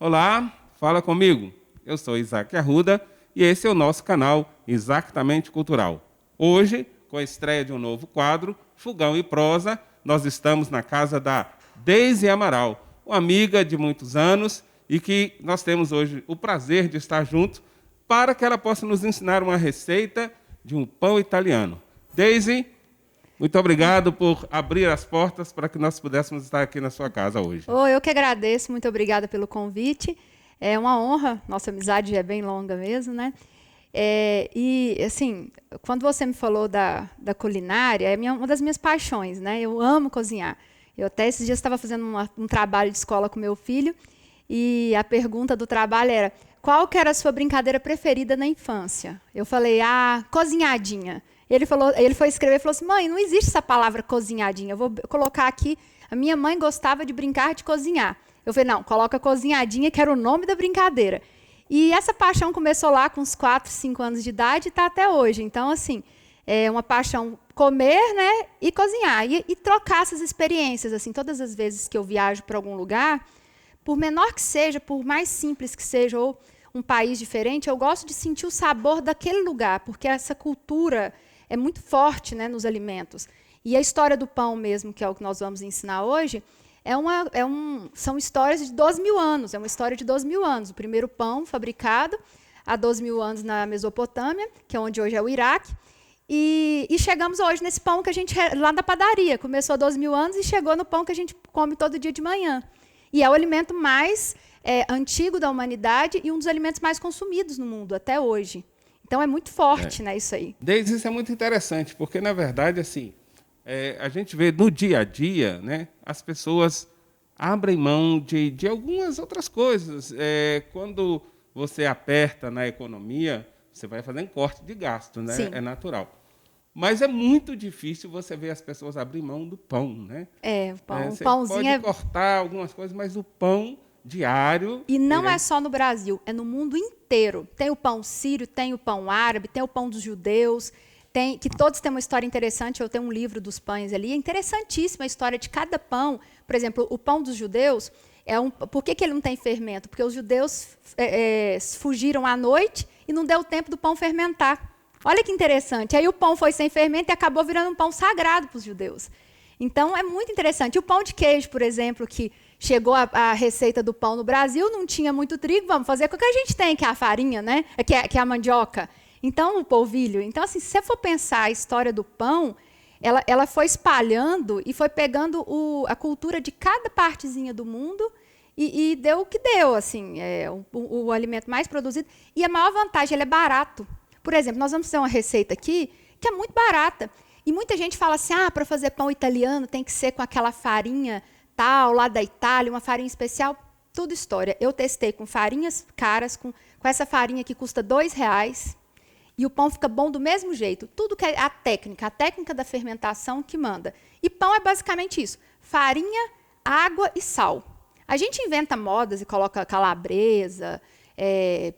Olá, fala comigo. Eu sou Isaac Arruda e esse é o nosso canal Exatamente Cultural. Hoje, com a estreia de um novo quadro, Fogão e Prosa, nós estamos na casa da Deise Amaral, uma amiga de muitos anos e que nós temos hoje o prazer de estar junto para que ela possa nos ensinar uma receita de um pão italiano. Deise, muito obrigado por abrir as portas para que nós pudéssemos estar aqui na sua casa hoje. Eu que agradeço, muito obrigada pelo convite. É uma honra, nossa amizade é bem longa mesmo, né? E, assim, quando você me falou da culinária, é uma das minhas paixões, né? Eu amo cozinhar. Eu até esses dias estava fazendo um trabalho de escola com meu filho e a pergunta do trabalho era: qual que era a sua brincadeira preferida na infância? Eu falei: cozinhadinha. Ele foi escrever e falou assim: mãe, não existe essa palavra cozinhadinha. Eu vou colocar aqui, a minha mãe gostava de brincar de cozinhar. Eu falei: não, coloca cozinhadinha, que era o nome da brincadeira. E essa paixão começou lá com uns 4, 5 anos de idade e está até hoje. Então, assim, é uma paixão comer, né, e cozinhar. E trocar essas experiências. Assim, todas as vezes que eu viajo para algum lugar, por menor que seja, por mais simples que seja, ou um país diferente, eu gosto de sentir o sabor daquele lugar, porque essa cultura é muito forte, né, nos alimentos. E a história do pão mesmo, que é o que nós vamos ensinar hoje, são histórias de 2.000 anos. É uma história de 2.000 anos. O primeiro pão fabricado há 2.000 anos na Mesopotâmia, que é onde hoje é o Iraque. E chegamos hoje nesse pão que a gente, lá da padaria, começou há 2.000 anos e chegou no pão que a gente come todo dia de manhã. E é o alimento mais antigo da humanidade e um dos alimentos mais consumidos no mundo até hoje. Então, é muito forte, né, isso aí. Desde isso é muito interessante, porque, na verdade, assim, a gente vê no dia a dia, né, as pessoas abrem mão de algumas outras coisas. Quando você aperta na economia, você vai fazendo corte de gasto, né? Sim. É natural. Mas é muito difícil você ver as pessoas abrir mão do pão, né? O pão, Você o pãozinho pode cortar algumas coisas, mas o pão diário... E não é só no Brasil, é no mundo inteiro. Tem o pão sírio, tem o pão árabe, tem o pão dos judeus, que todos têm uma história interessante. Eu tenho um livro dos pães ali, é interessantíssima a história de cada pão. Por exemplo, o pão dos judeus, por que ele não tem fermento? Porque os judeus fugiram à noite e não deu tempo do pão fermentar. Olha que interessante. Aí o pão foi sem fermento e acabou virando um pão sagrado para os judeus. Então, é muito interessante. E o pão de queijo, por exemplo, que chegou a receita do pão no Brasil, não tinha muito trigo, vamos fazer com o que a gente tem, que é a farinha, né? Que é a mandioca. Então, o polvilho. Então, assim, se você for pensar a história do pão, ela foi espalhando e foi pegando a cultura de cada partezinha do mundo e deu o que deu, assim, o alimento mais produzido. E a maior vantagem, ele é barato. Por exemplo, nós vamos fazer uma receita aqui que é muito barata. E muita gente fala assim: para fazer pão italiano tem que ser com aquela farinha tal, lá da Itália, uma farinha especial. Tudo história. Eu testei com farinhas caras, com essa farinha que custa R$2, e o pão fica bom do mesmo jeito. Tudo que é a técnica da fermentação que manda. E pão é basicamente isso: farinha, água e sal. A gente inventa modas e coloca calabresa,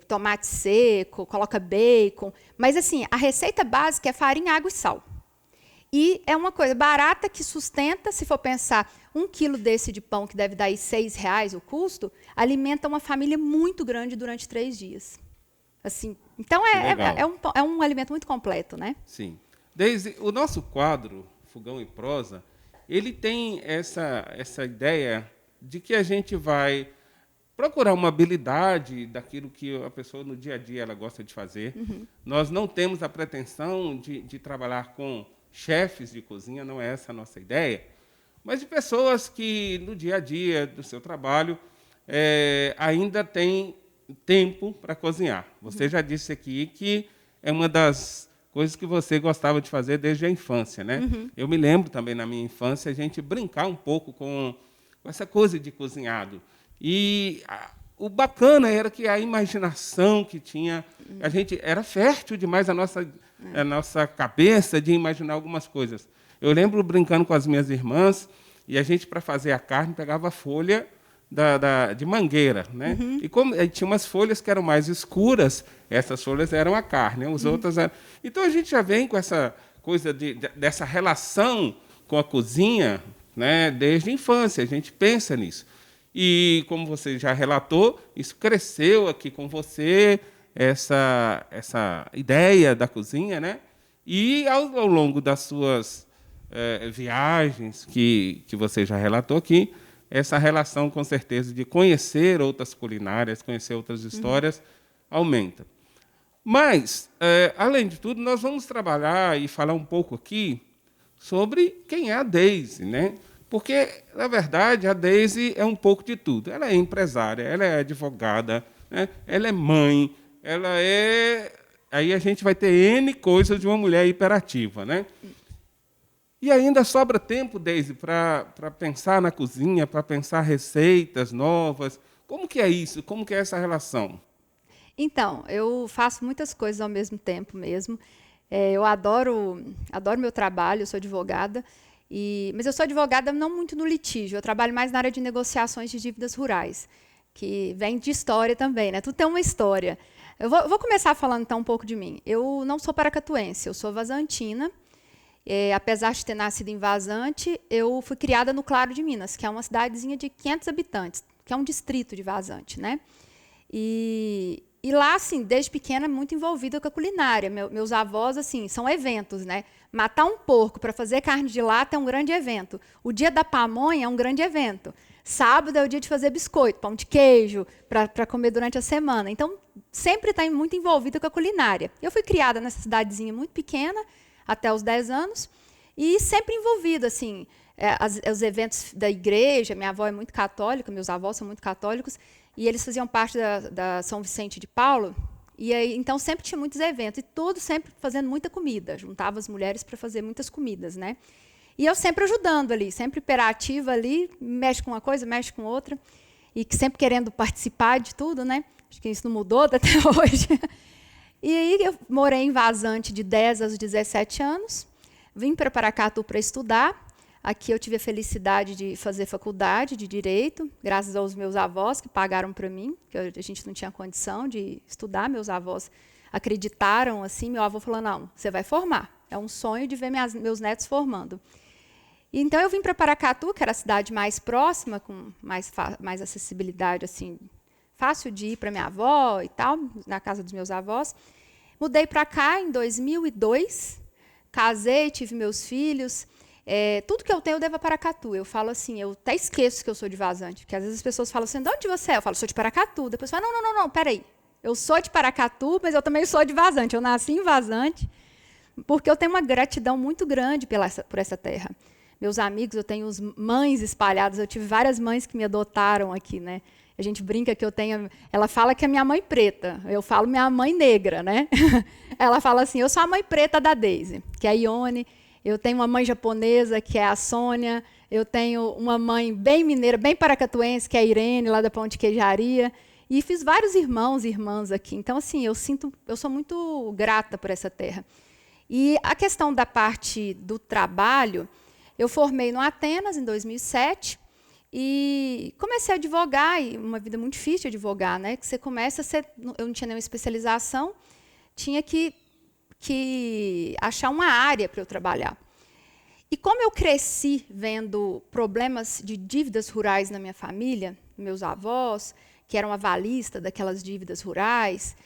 tomate seco, coloca bacon, mas assim, a receita básica é farinha, água e sal. E é uma coisa barata que sustenta, se for pensar, 1 quilo desse de pão, que deve dar aí R$6 o custo, alimenta uma família muito grande durante 3 dias. Assim, então, é um alimento muito completo, né? Sim. Desde o nosso quadro, Fogão e Prosa, ele tem essa ideia de que a gente vai procurar uma habilidade daquilo que a pessoa no dia a dia ela gosta de fazer. Uhum. Nós não temos a pretensão de trabalhar com chefes de cozinha, não é essa a nossa ideia, mas de pessoas que no dia a dia do seu trabalho ainda têm tempo para cozinhar. Você já disse aqui que é uma das coisas que você gostava de fazer desde a infância, né? Uhum. Eu me lembro também, na minha infância, a gente brincar um pouco com essa coisa de cozinhado. E o bacana era que a imaginação que tinha, a gente era fértil demais a nossa cabeça de imaginar algumas coisas. Eu lembro brincando com as minhas irmãs, e a gente, para fazer a carne, pegava a folha de mangueira, né? Uhum. E como tinha umas folhas que eram mais escuras, essas folhas eram a carne, né? As outras eram... Então, a gente já vem com essa coisa dessa relação com a cozinha, né? Desde a infância, a gente pensa nisso. E, como você já relatou, isso cresceu aqui com você, essa ideia da cozinha, né? E, ao longo das suas viagens, que você já relatou aqui, essa relação, com certeza, de conhecer outras culinárias, conhecer outras histórias, aumenta. Mas, além de tudo, nós vamos trabalhar e falar um pouco aqui sobre quem é a Deise, né? Porque, na verdade, a Deise é um pouco de tudo. Ela é empresária, ela é advogada, né? Ela é mãe, ela é... Aí a gente vai ter N coisas de uma mulher hiperativa, né? E ainda sobra tempo, Deise, para pensar na cozinha, para pensar receitas novas. Como que é isso? Como que é essa relação? Então, eu faço muitas coisas ao mesmo tempo mesmo. Eu adoro meu trabalho, eu sou advogada, mas eu sou advogada não muito no litígio, eu trabalho mais na área de negociações de dívidas rurais, que vem de história também, né? Tudo tem uma história. Eu vou começar falando então um pouco de mim. Eu não sou paracatuense, eu sou vazantina. Apesar de ter nascido em Vazante, eu fui criada no Claro de Minas, que é uma cidadezinha de 500 habitantes, que é um distrito de Vazante, né? E lá, assim, desde pequena, muito envolvida com a culinária. Meus avós, assim, são eventos, né? Matar um porco para fazer carne de lata é um grande evento. O dia da pamonha é um grande evento. Sábado é o dia de fazer biscoito, pão de queijo, para comer durante a semana. Então, sempre está muito envolvida com a culinária. Eu fui criada nessa cidadezinha muito pequena, até os 10 anos, e sempre envolvida, assim, os eventos da igreja. Minha avó é muito católica, meus avós são muito católicos, e eles faziam parte da São Vicente de Paulo, e aí, então sempre tinha muitos eventos, e tudo sempre fazendo muita comida, juntava as mulheres para fazer muitas comidas, né? E eu sempre ajudando ali, sempre hiperativa ali, mexe com uma coisa, mexe com outra, e sempre querendo participar de tudo, né? Acho que isso não mudou até hoje. E aí eu morei em Vazante de 10 aos 17 anos, vim para Paracatu para estudar. Aqui eu tive a felicidade de fazer faculdade de Direito, graças aos meus avós que pagaram para mim, que a gente não tinha condição de estudar. Meus avós acreditaram, assim, meu avô falou, não, você vai formar. É um sonho de ver meus netos formando. E então eu vim para Paracatu, que era a cidade mais próxima, com mais acessibilidade, assim, fácil de ir para minha avó e tal, na casa dos meus avós. Mudei para cá em 2002, casei, tive meus filhos. Tudo que eu tenho eu devo a Paracatu. Eu falo assim, eu até esqueço que eu sou de Vazante, porque às vezes as pessoas falam assim, de onde você é? Eu falo, sou de Paracatu. Depois falam, não, peraí. Eu sou de Paracatu, mas eu também sou de Vazante. Eu nasci em Vazante, porque eu tenho uma gratidão muito grande por essa terra. Meus amigos, eu tenho mães espalhadas, eu tive várias mães que me adotaram aqui, né? A gente brinca que eu tenho... Ela fala que é minha mãe preta, eu falo minha mãe negra, né? Ela fala assim, eu sou a mãe preta da Deise, que é a Ione. Eu tenho uma mãe japonesa, que é a Sônia. Eu tenho uma mãe bem mineira, bem paracatuense, que é a Irene, lá da Pão de Queijaria. E fiz vários irmãos e irmãs aqui. Então, assim, eu sou muito grata por essa terra. E a questão da parte do trabalho, eu formei no Atenas, em 2007, e comecei a advogar, e uma vida muito difícil de advogar, né? Que você começa, eu não tinha nenhuma especialização, tinha que achar uma área para eu trabalhar. E como eu cresci vendo problemas de dívidas rurais na minha família, meus avós, que eram avalistas daquelas dívidas rurais,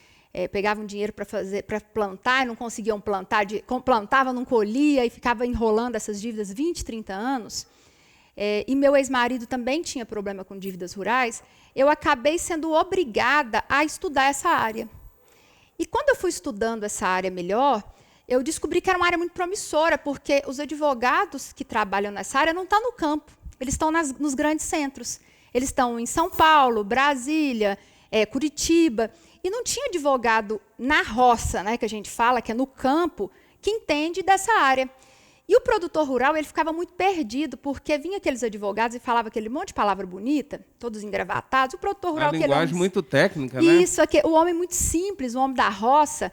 pegavam dinheiro para plantar e não conseguiam plantar, plantava, não colhia e ficava enrolando essas dívidas 20, 30 anos. E meu ex-marido também tinha problema com dívidas rurais, eu acabei sendo obrigada a estudar essa área. E quando eu fui estudando essa área melhor, eu descobri que era uma área muito promissora, porque os advogados que trabalham nessa área não estão no campo, eles estão nos grandes centros. Eles estão em São Paulo, Brasília, Curitiba, e não tinha advogado na roça, né, que a gente fala, que é no campo, que entende dessa área. E o produtor rural ele ficava muito perdido, porque vinha aqueles advogados e falava aquele monte de palavra bonita, todos engravatados. O produtor rural... Uma linguagem muito técnica, né? Isso, o homem muito simples, o homem da roça.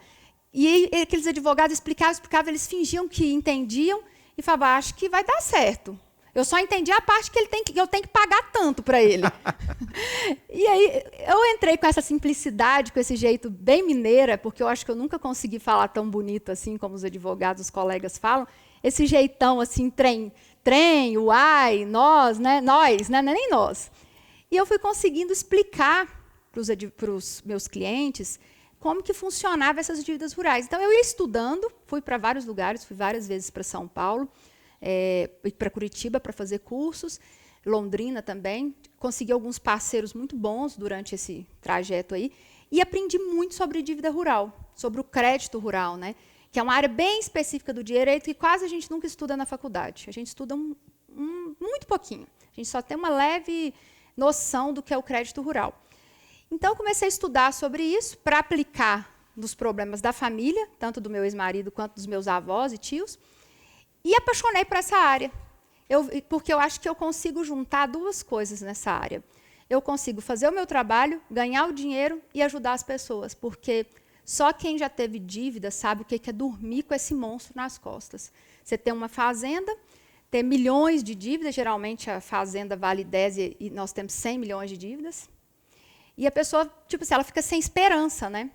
E aqueles advogados explicavam, eles fingiam que entendiam e falavam, acho que vai dar certo. Eu só entendi a parte que eu tenho que pagar tanto para ele. E aí eu entrei com essa simplicidade, com esse jeito bem mineira, porque eu acho que eu nunca consegui falar tão bonito assim como os advogados, os colegas falam. Esse jeitão assim, trem, uai, nós, né? Nós, né? Não é nem nós. E eu fui conseguindo explicar para os meus clientes como que funcionavam essas dívidas rurais. Então, eu ia estudando, fui para vários lugares, fui várias vezes para São Paulo, para Curitiba para fazer cursos, Londrina também, consegui alguns parceiros muito bons durante esse trajeto aí, e aprendi muito sobre dívida rural, sobre o crédito rural, né? Que é uma área bem específica do direito e quase a gente nunca estuda na faculdade. A gente estuda muito pouquinho. A gente só tem uma leve noção do que é o crédito rural. Então, eu comecei a estudar sobre isso para aplicar nos problemas da família, tanto do meu ex-marido quanto dos meus avós e tios, e apaixonei por essa área, porque eu acho que eu consigo juntar duas coisas nessa área. Eu consigo fazer o meu trabalho, ganhar o dinheiro e ajudar as pessoas, porque só quem já teve dívida sabe o que é dormir com esse monstro nas costas. Você tem uma fazenda, ter milhões de dívidas, geralmente a fazenda vale 10 e nós temos 100 milhões de dívidas, e a pessoa, tipo assim, ela fica sem esperança, né?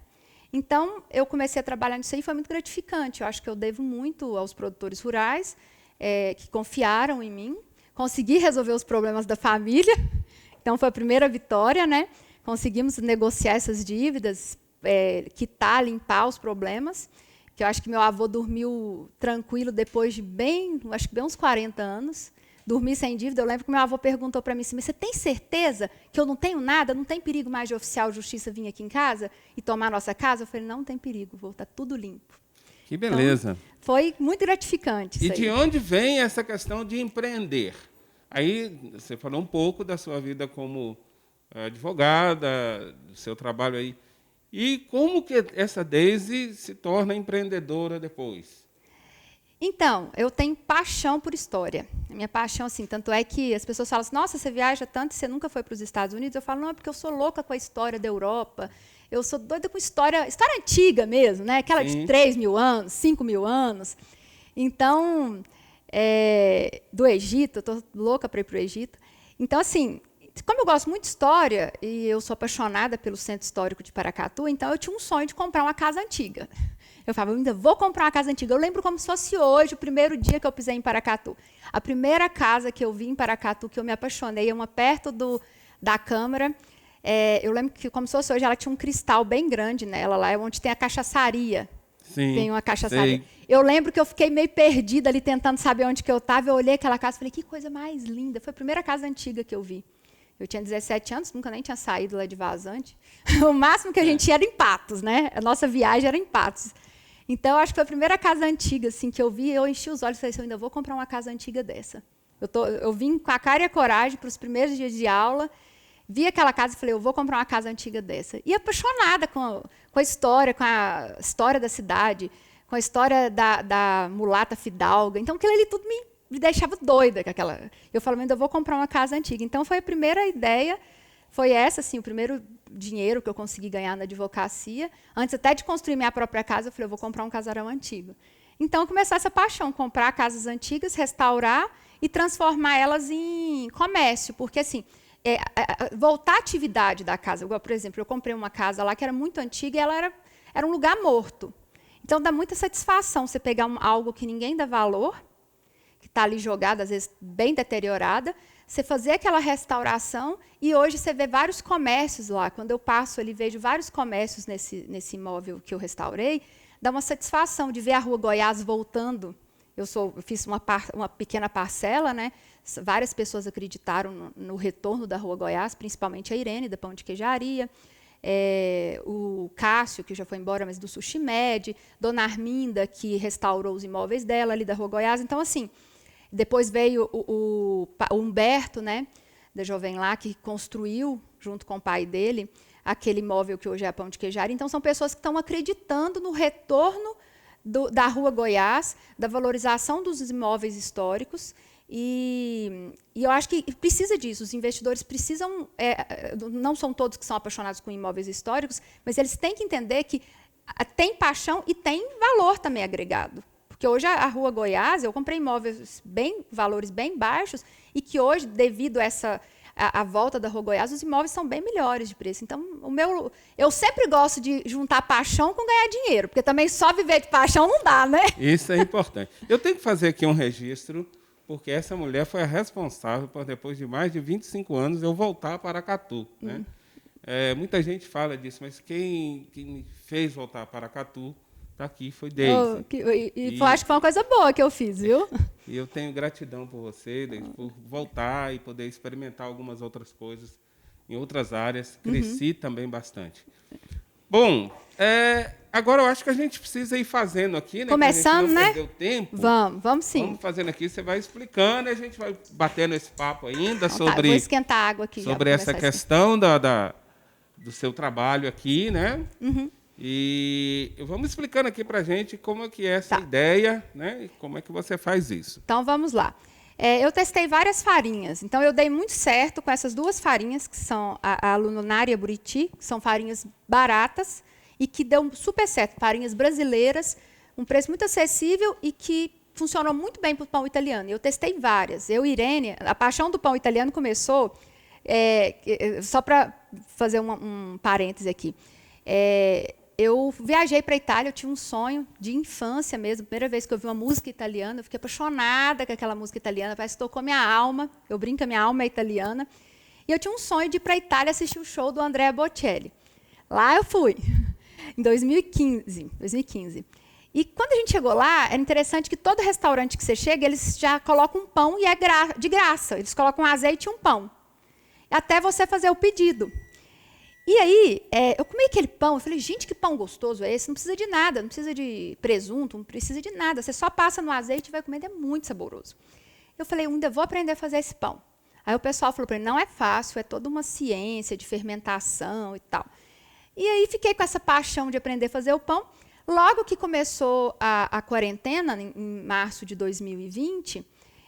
Então, eu comecei a trabalhar nisso aí, foi muito gratificante. Eu acho que eu devo muito aos produtores rurais, que confiaram em mim. Consegui resolver os problemas da família. Então, foi a primeira vitória, né? Conseguimos negociar essas dívidas, quitar, limpar os problemas. Que eu acho que meu avô dormiu tranquilo depois de acho que bem uns 40 anos. Dormi sem dívida. Eu lembro que meu avô perguntou para mim assim, mas você tem certeza que eu não tenho nada? Não tem perigo mais de oficial de justiça vir aqui em casa e tomar a nossa casa? Eu falei, não tem perigo, vô, está tudo limpo. Que beleza. Então, foi muito gratificante E isso aí. de onde vem essa questão de empreender? Aí você falou um pouco da sua vida como advogada, do seu trabalho aí. E como que essa Deise se torna empreendedora depois? Então, eu tenho paixão por história. A minha paixão, assim, tanto é que as pessoas falam assim, nossa, você viaja tanto e você nunca foi para os Estados Unidos? Eu falo, não, é porque eu sou louca com a história da Europa. Eu sou doida com história antiga mesmo, né? Aquela Sim. de 3.000 anos, 5.000 anos. Então, do Egito, eu estou louca para ir para o Egito. Então, assim, como eu gosto muito de história e eu sou apaixonada pelo Centro Histórico de Paracatu, então eu tinha um sonho de comprar uma casa antiga. Eu falava, eu ainda vou comprar uma casa antiga. Eu lembro como se fosse hoje, o primeiro dia que eu pisei em Paracatu. A primeira casa que eu vi em Paracatu, que eu me apaixonei, é uma perto da Câmara. Eu lembro que, como se fosse hoje, ela tinha um cristal bem grande nela, lá onde tem a cachaçaria. Sim, tem uma cachaçaria. sei. Eu lembro que eu fiquei meio perdida ali, tentando saber onde que eu estava. Eu olhei aquela casa e falei, que coisa mais linda. Foi a primeira casa antiga que eu vi. Eu tinha 17 anos, nunca nem tinha saído lá de Vazante. O máximo que a gente ia era em Patos, né? A nossa viagem era em Patos. Então, eu acho que foi a primeira casa antiga assim, que eu vi, eu enchi os olhos e falei assim, eu ainda vou comprar uma casa antiga dessa. Eu vim com a cara e a coragem para os primeiros dias de aula, vi aquela casa e falei, eu vou comprar uma casa antiga dessa. E apaixonada com a história da cidade, com a história da mulata fidalga. Então, aquilo ali tudo me deixava doida. Eu falei, ainda vou comprar uma casa antiga. Então, foi a primeira ideia, foi essa, assim, o primeiro dinheiro que eu consegui ganhar na advocacia. Antes até de construir minha própria casa, eu falei, eu vou comprar um casarão antigo. Então, começou essa paixão, comprar casas antigas, restaurar e transformar elas em comércio. Porque, assim, voltar à atividade da casa. Igual, por exemplo, eu comprei uma casa lá que era muito antiga e ela era um lugar morto. Então, dá muita satisfação você pegar algo que ninguém dá valor, que está ali jogado, às vezes bem deteriorada, você fazer aquela restauração e hoje você vê vários comércios lá. Quando eu passo ali, vejo vários comércios nesse imóvel que eu restaurei, dá uma satisfação de ver a Rua Goiás voltando. Eu fiz uma pequena parcela, né? Várias pessoas acreditaram no retorno da Rua Goiás, principalmente a Irene, da Pão de Queijaria, o Cássio, que já foi embora, mas do Sushi Med, Dona Arminda, que restaurou os imóveis dela ali da Rua Goiás. Então, assim, depois veio o Humberto, né, da Jovem Lá, que construiu, junto com o pai dele, aquele imóvel que hoje é a Pão de Queijaria. Então, são pessoas que estão acreditando no retorno da Rua Goiás, da valorização dos imóveis históricos. E eu acho que precisa disso. Os investidores precisam, não são todos que são apaixonados com imóveis históricos, mas eles têm que entender que tem paixão e tem valor também agregado. Porque hoje a Rua Goiás, eu comprei imóveis valores bem baixos, e que hoje, devido a volta da Rua Goiás, os imóveis são bem melhores de preço. Então, eu sempre gosto de juntar paixão com ganhar dinheiro, porque também só viver de paixão não dá, né? Isso é importante. Eu tenho que fazer aqui um registro, porque essa mulher foi a responsável por, depois de mais de 25 anos, eu voltar para Aracatu, né? Muita gente fala disso, mas quem me fez voltar para Aracatu está aqui, foi Deise. Eu acho que foi uma coisa boa que eu fiz, viu? E eu tenho gratidão por você, Deise, por voltar e poder experimentar algumas outras coisas em outras áreas. Cresci também bastante. Bom, agora eu acho que a gente precisa ir fazendo aqui, né? Começando, né? Perdeu tempo. Vamos sim. Vamos fazendo aqui, você vai explicando e a gente vai batendo esse papo ainda Então, sobre... Vou esquentar a água aqui. Sobre essa questão do seu trabalho aqui, né? E vamos explicando aqui para a gente como é que é essa ideia, né? E como é que você faz isso. Então, vamos lá. Eu testei várias farinhas. Então, eu dei muito certo com essas duas farinhas, que são a Lunária e a Buriti, que são farinhas baratas e que deu super certo. Farinhas brasileiras, um preço muito acessível e que funcionou muito bem para o pão italiano. Eu testei várias. Eu e Irene, a paixão do pão italiano começou... só para fazer um parêntese aqui. Eu viajei para a Itália, eu tinha um sonho de infância mesmo. Primeira vez que eu vi uma música italiana, eu fiquei apaixonada com aquela música italiana, parece que tocou minha alma. Eu brinco, a minha alma é italiana. E eu tinha um sonho de ir para a Itália assistir o show do Andrea Bocelli. Lá eu fui, em 2015. E quando a gente chegou lá, era interessante que todo restaurante que você chega, eles já colocam um pão e é de graça. Eles colocam um azeite e um pão, até você fazer o pedido. E aí, eu comi aquele pão, eu falei, gente, que pão gostoso é esse? Não precisa de nada, não precisa de presunto, não precisa de nada. Você só passa no azeite e vai comer, é muito saboroso. Eu falei, eu ainda vou aprender a fazer esse pão. Aí o pessoal falou para mim, não é fácil, é toda uma ciência de fermentação e tal. E aí fiquei com essa paixão de aprender a fazer o pão. Logo que começou a quarentena, em março de 2020,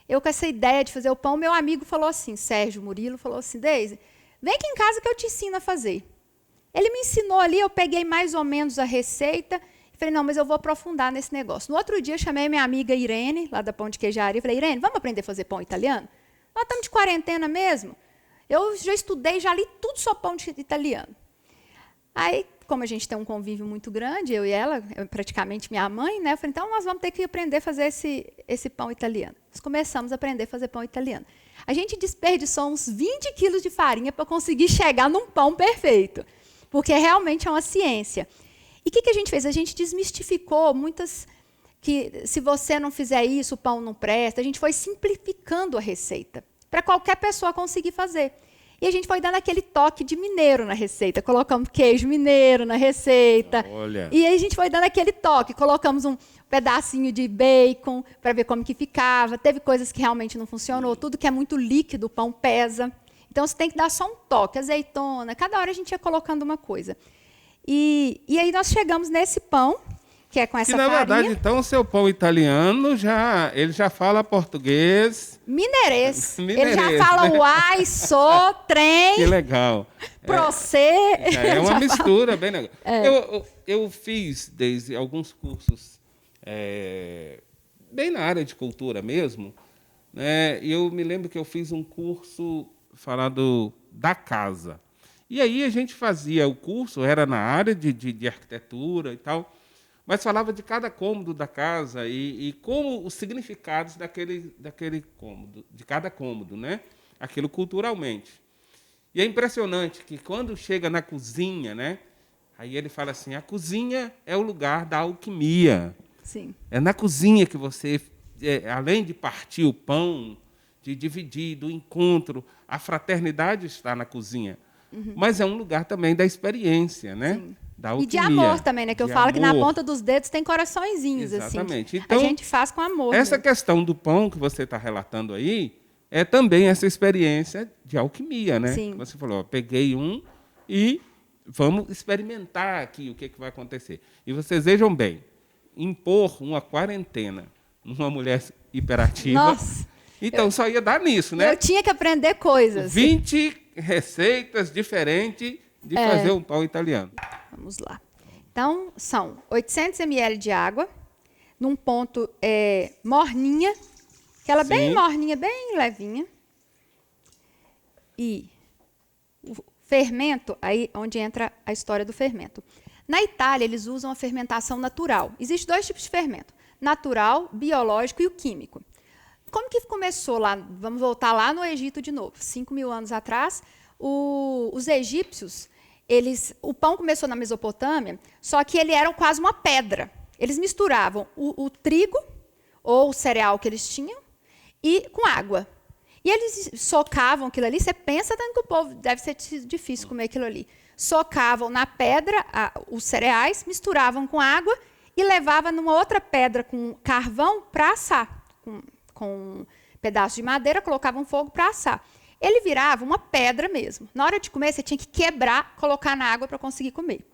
eu com essa ideia de fazer o pão, meu amigo falou assim, Sérgio Murilo, falou assim, Deise, vem aqui em casa que eu te ensino a fazer. Ele me ensinou ali, eu peguei mais ou menos a receita, e falei, não, mas eu vou aprofundar nesse negócio. No outro dia, chamei minha amiga Irene, lá da Pão de Queijaria, e falei, Irene, vamos aprender a fazer pão italiano? Nós estamos de quarentena mesmo. Eu já estudei, já li tudo sobre pão italiano. Aí, como a gente tem um convívio muito grande, eu e ela, praticamente minha mãe, né? Eu falei, então nós vamos ter que aprender a fazer esse pão italiano. Nós começamos a aprender a fazer pão italiano. A gente desperdiçou uns 20 quilos de farinha para conseguir chegar num pão perfeito, porque realmente é uma ciência. E o que a gente fez? A gente desmistificou muitas... que se você não fizer isso, o pão não presta. A gente foi simplificando a receita para qualquer pessoa conseguir fazer. E a gente foi dando aquele toque de mineiro na receita. Colocamos queijo mineiro na receita. Olha. E aí a gente foi dando aquele toque. Colocamos um pedacinho de bacon para ver como que ficava. Teve coisas que realmente não funcionou. Tudo que é muito líquido, o pão pesa. Então, você tem que dar só um toque. Azeitona. Cada hora a gente ia colocando uma coisa. E aí nós chegamos nesse pão, que é com essa farinha. Na verdade, então, o seu pão italiano, ele já fala português... Mineirês. Mineirês, ele já fala uai, sou, trem... Que legal. Procê. É uma mistura bem legal. Eu fiz, desde alguns cursos, bem na área de cultura mesmo, né? E eu me lembro que eu fiz um curso falado da casa. E aí a gente fazia o curso, era na área de arquitetura e tal, mas falava de cada cômodo da casa e como os significados daquele cômodo, de cada cômodo, né? Aquilo culturalmente. E é impressionante que quando chega na cozinha, né? Aí ele fala assim, a cozinha é o lugar da alquimia. Sim. É na cozinha que você, além de partir o pão, de dividir, do encontro, a fraternidade está na cozinha. Uhum. Mas é um lugar também da experiência, né? Sim. Da alquimia, e de amor também, né? Que eu falo que na ponta dos dedos tem coraçõezinhos. Exatamente. Assim, então, a gente faz com amor. Essa mesmo. questão do pão que você está relatando aí é também essa experiência de alquimia, né? Sim. Você falou, peguei um e vamos experimentar aqui o que vai acontecer. E vocês vejam bem, impor uma quarentena numa mulher hiperativa... Nossa! Então, só ia dar nisso, né? Eu tinha que aprender coisas. 20 receitas diferentes de fazer um pão italiano. Vamos lá. Então, são 800 ml de água, num ponto morninha, aquela bem morninha, bem levinha. E o fermento, aí onde entra a história do fermento. Na Itália, eles usam a fermentação natural. Existem dois tipos de fermento, natural, biológico e o químico. como que começou lá? Vamos voltar lá no Egito de novo. 5.000 anos atrás, os egípcios, o pão começou na Mesopotâmia, só que ele era quase uma pedra. Eles misturavam o trigo, ou o cereal que eles tinham, e com água. E eles socavam aquilo ali. Você pensa tanto que o povo deve ser difícil comer aquilo ali. Socavam na pedra os cereais, misturavam com água e levavam numa outra pedra com carvão para assar. Com um pedaço de madeira, colocavam fogo para assar. Ele virava uma pedra mesmo. Na hora de comer, você tinha que quebrar, colocar na água para conseguir comer.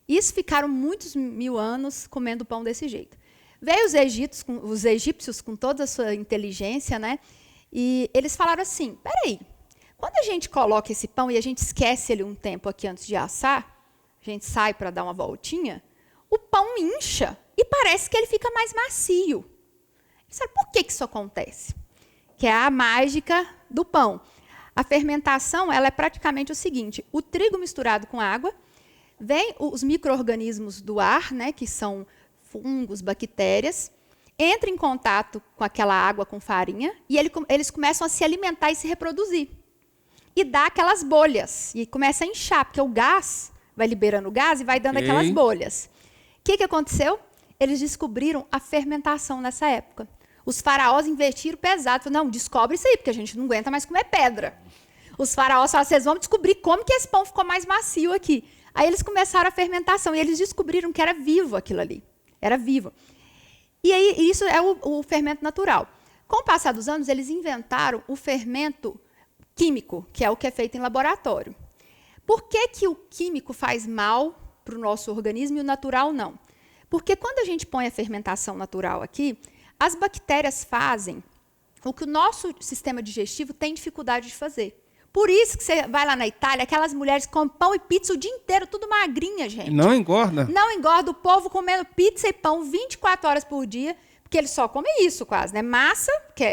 Isso ficaram muitos 1000 anos comendo pão desse jeito. Veio os egípcios com toda a sua inteligência, né? E eles falaram assim, peraí, quando a gente coloca esse pão e a gente esquece ele um tempo aqui antes de assar, a gente sai para dar uma voltinha, o pão incha e parece que ele fica mais macio. Eles falaram, por que isso acontece? Que é a mágica do pão. A fermentação ela é praticamente o seguinte, o trigo misturado com água, vem os micro-organismos do ar, né, que são fungos, bactérias, entra em contato com aquela água com farinha e eles começam a se alimentar e se reproduzir. E dá aquelas bolhas, e começa a inchar, porque o gás vai liberando o gás e vai dando aquelas bolhas. O que aconteceu? Eles descobriram a fermentação nessa época. Os faraós investiram pesado, falaram, não, descobre isso aí, porque a gente não aguenta mais comer pedra. Os faraós falaram, vocês vão descobrir como que esse pão ficou mais macio aqui. Aí eles começaram a fermentação, e eles descobriram que era vivo aquilo ali. Era vivo. E aí, isso é o fermento natural. Com o passar dos anos, eles inventaram o fermento químico, que é o que é feito em laboratório. Por que o químico faz mal para o nosso organismo e o natural não? Porque quando a gente põe a fermentação natural aqui, as bactérias fazem o que o nosso sistema digestivo tem dificuldade de fazer. Por isso que você vai lá na Itália, aquelas mulheres comem pão e pizza o dia inteiro, tudo magrinha, gente. Não engorda? Não engorda, o povo comendo pizza e pão 24 horas por dia, porque eles só comem isso quase, né? Massa, que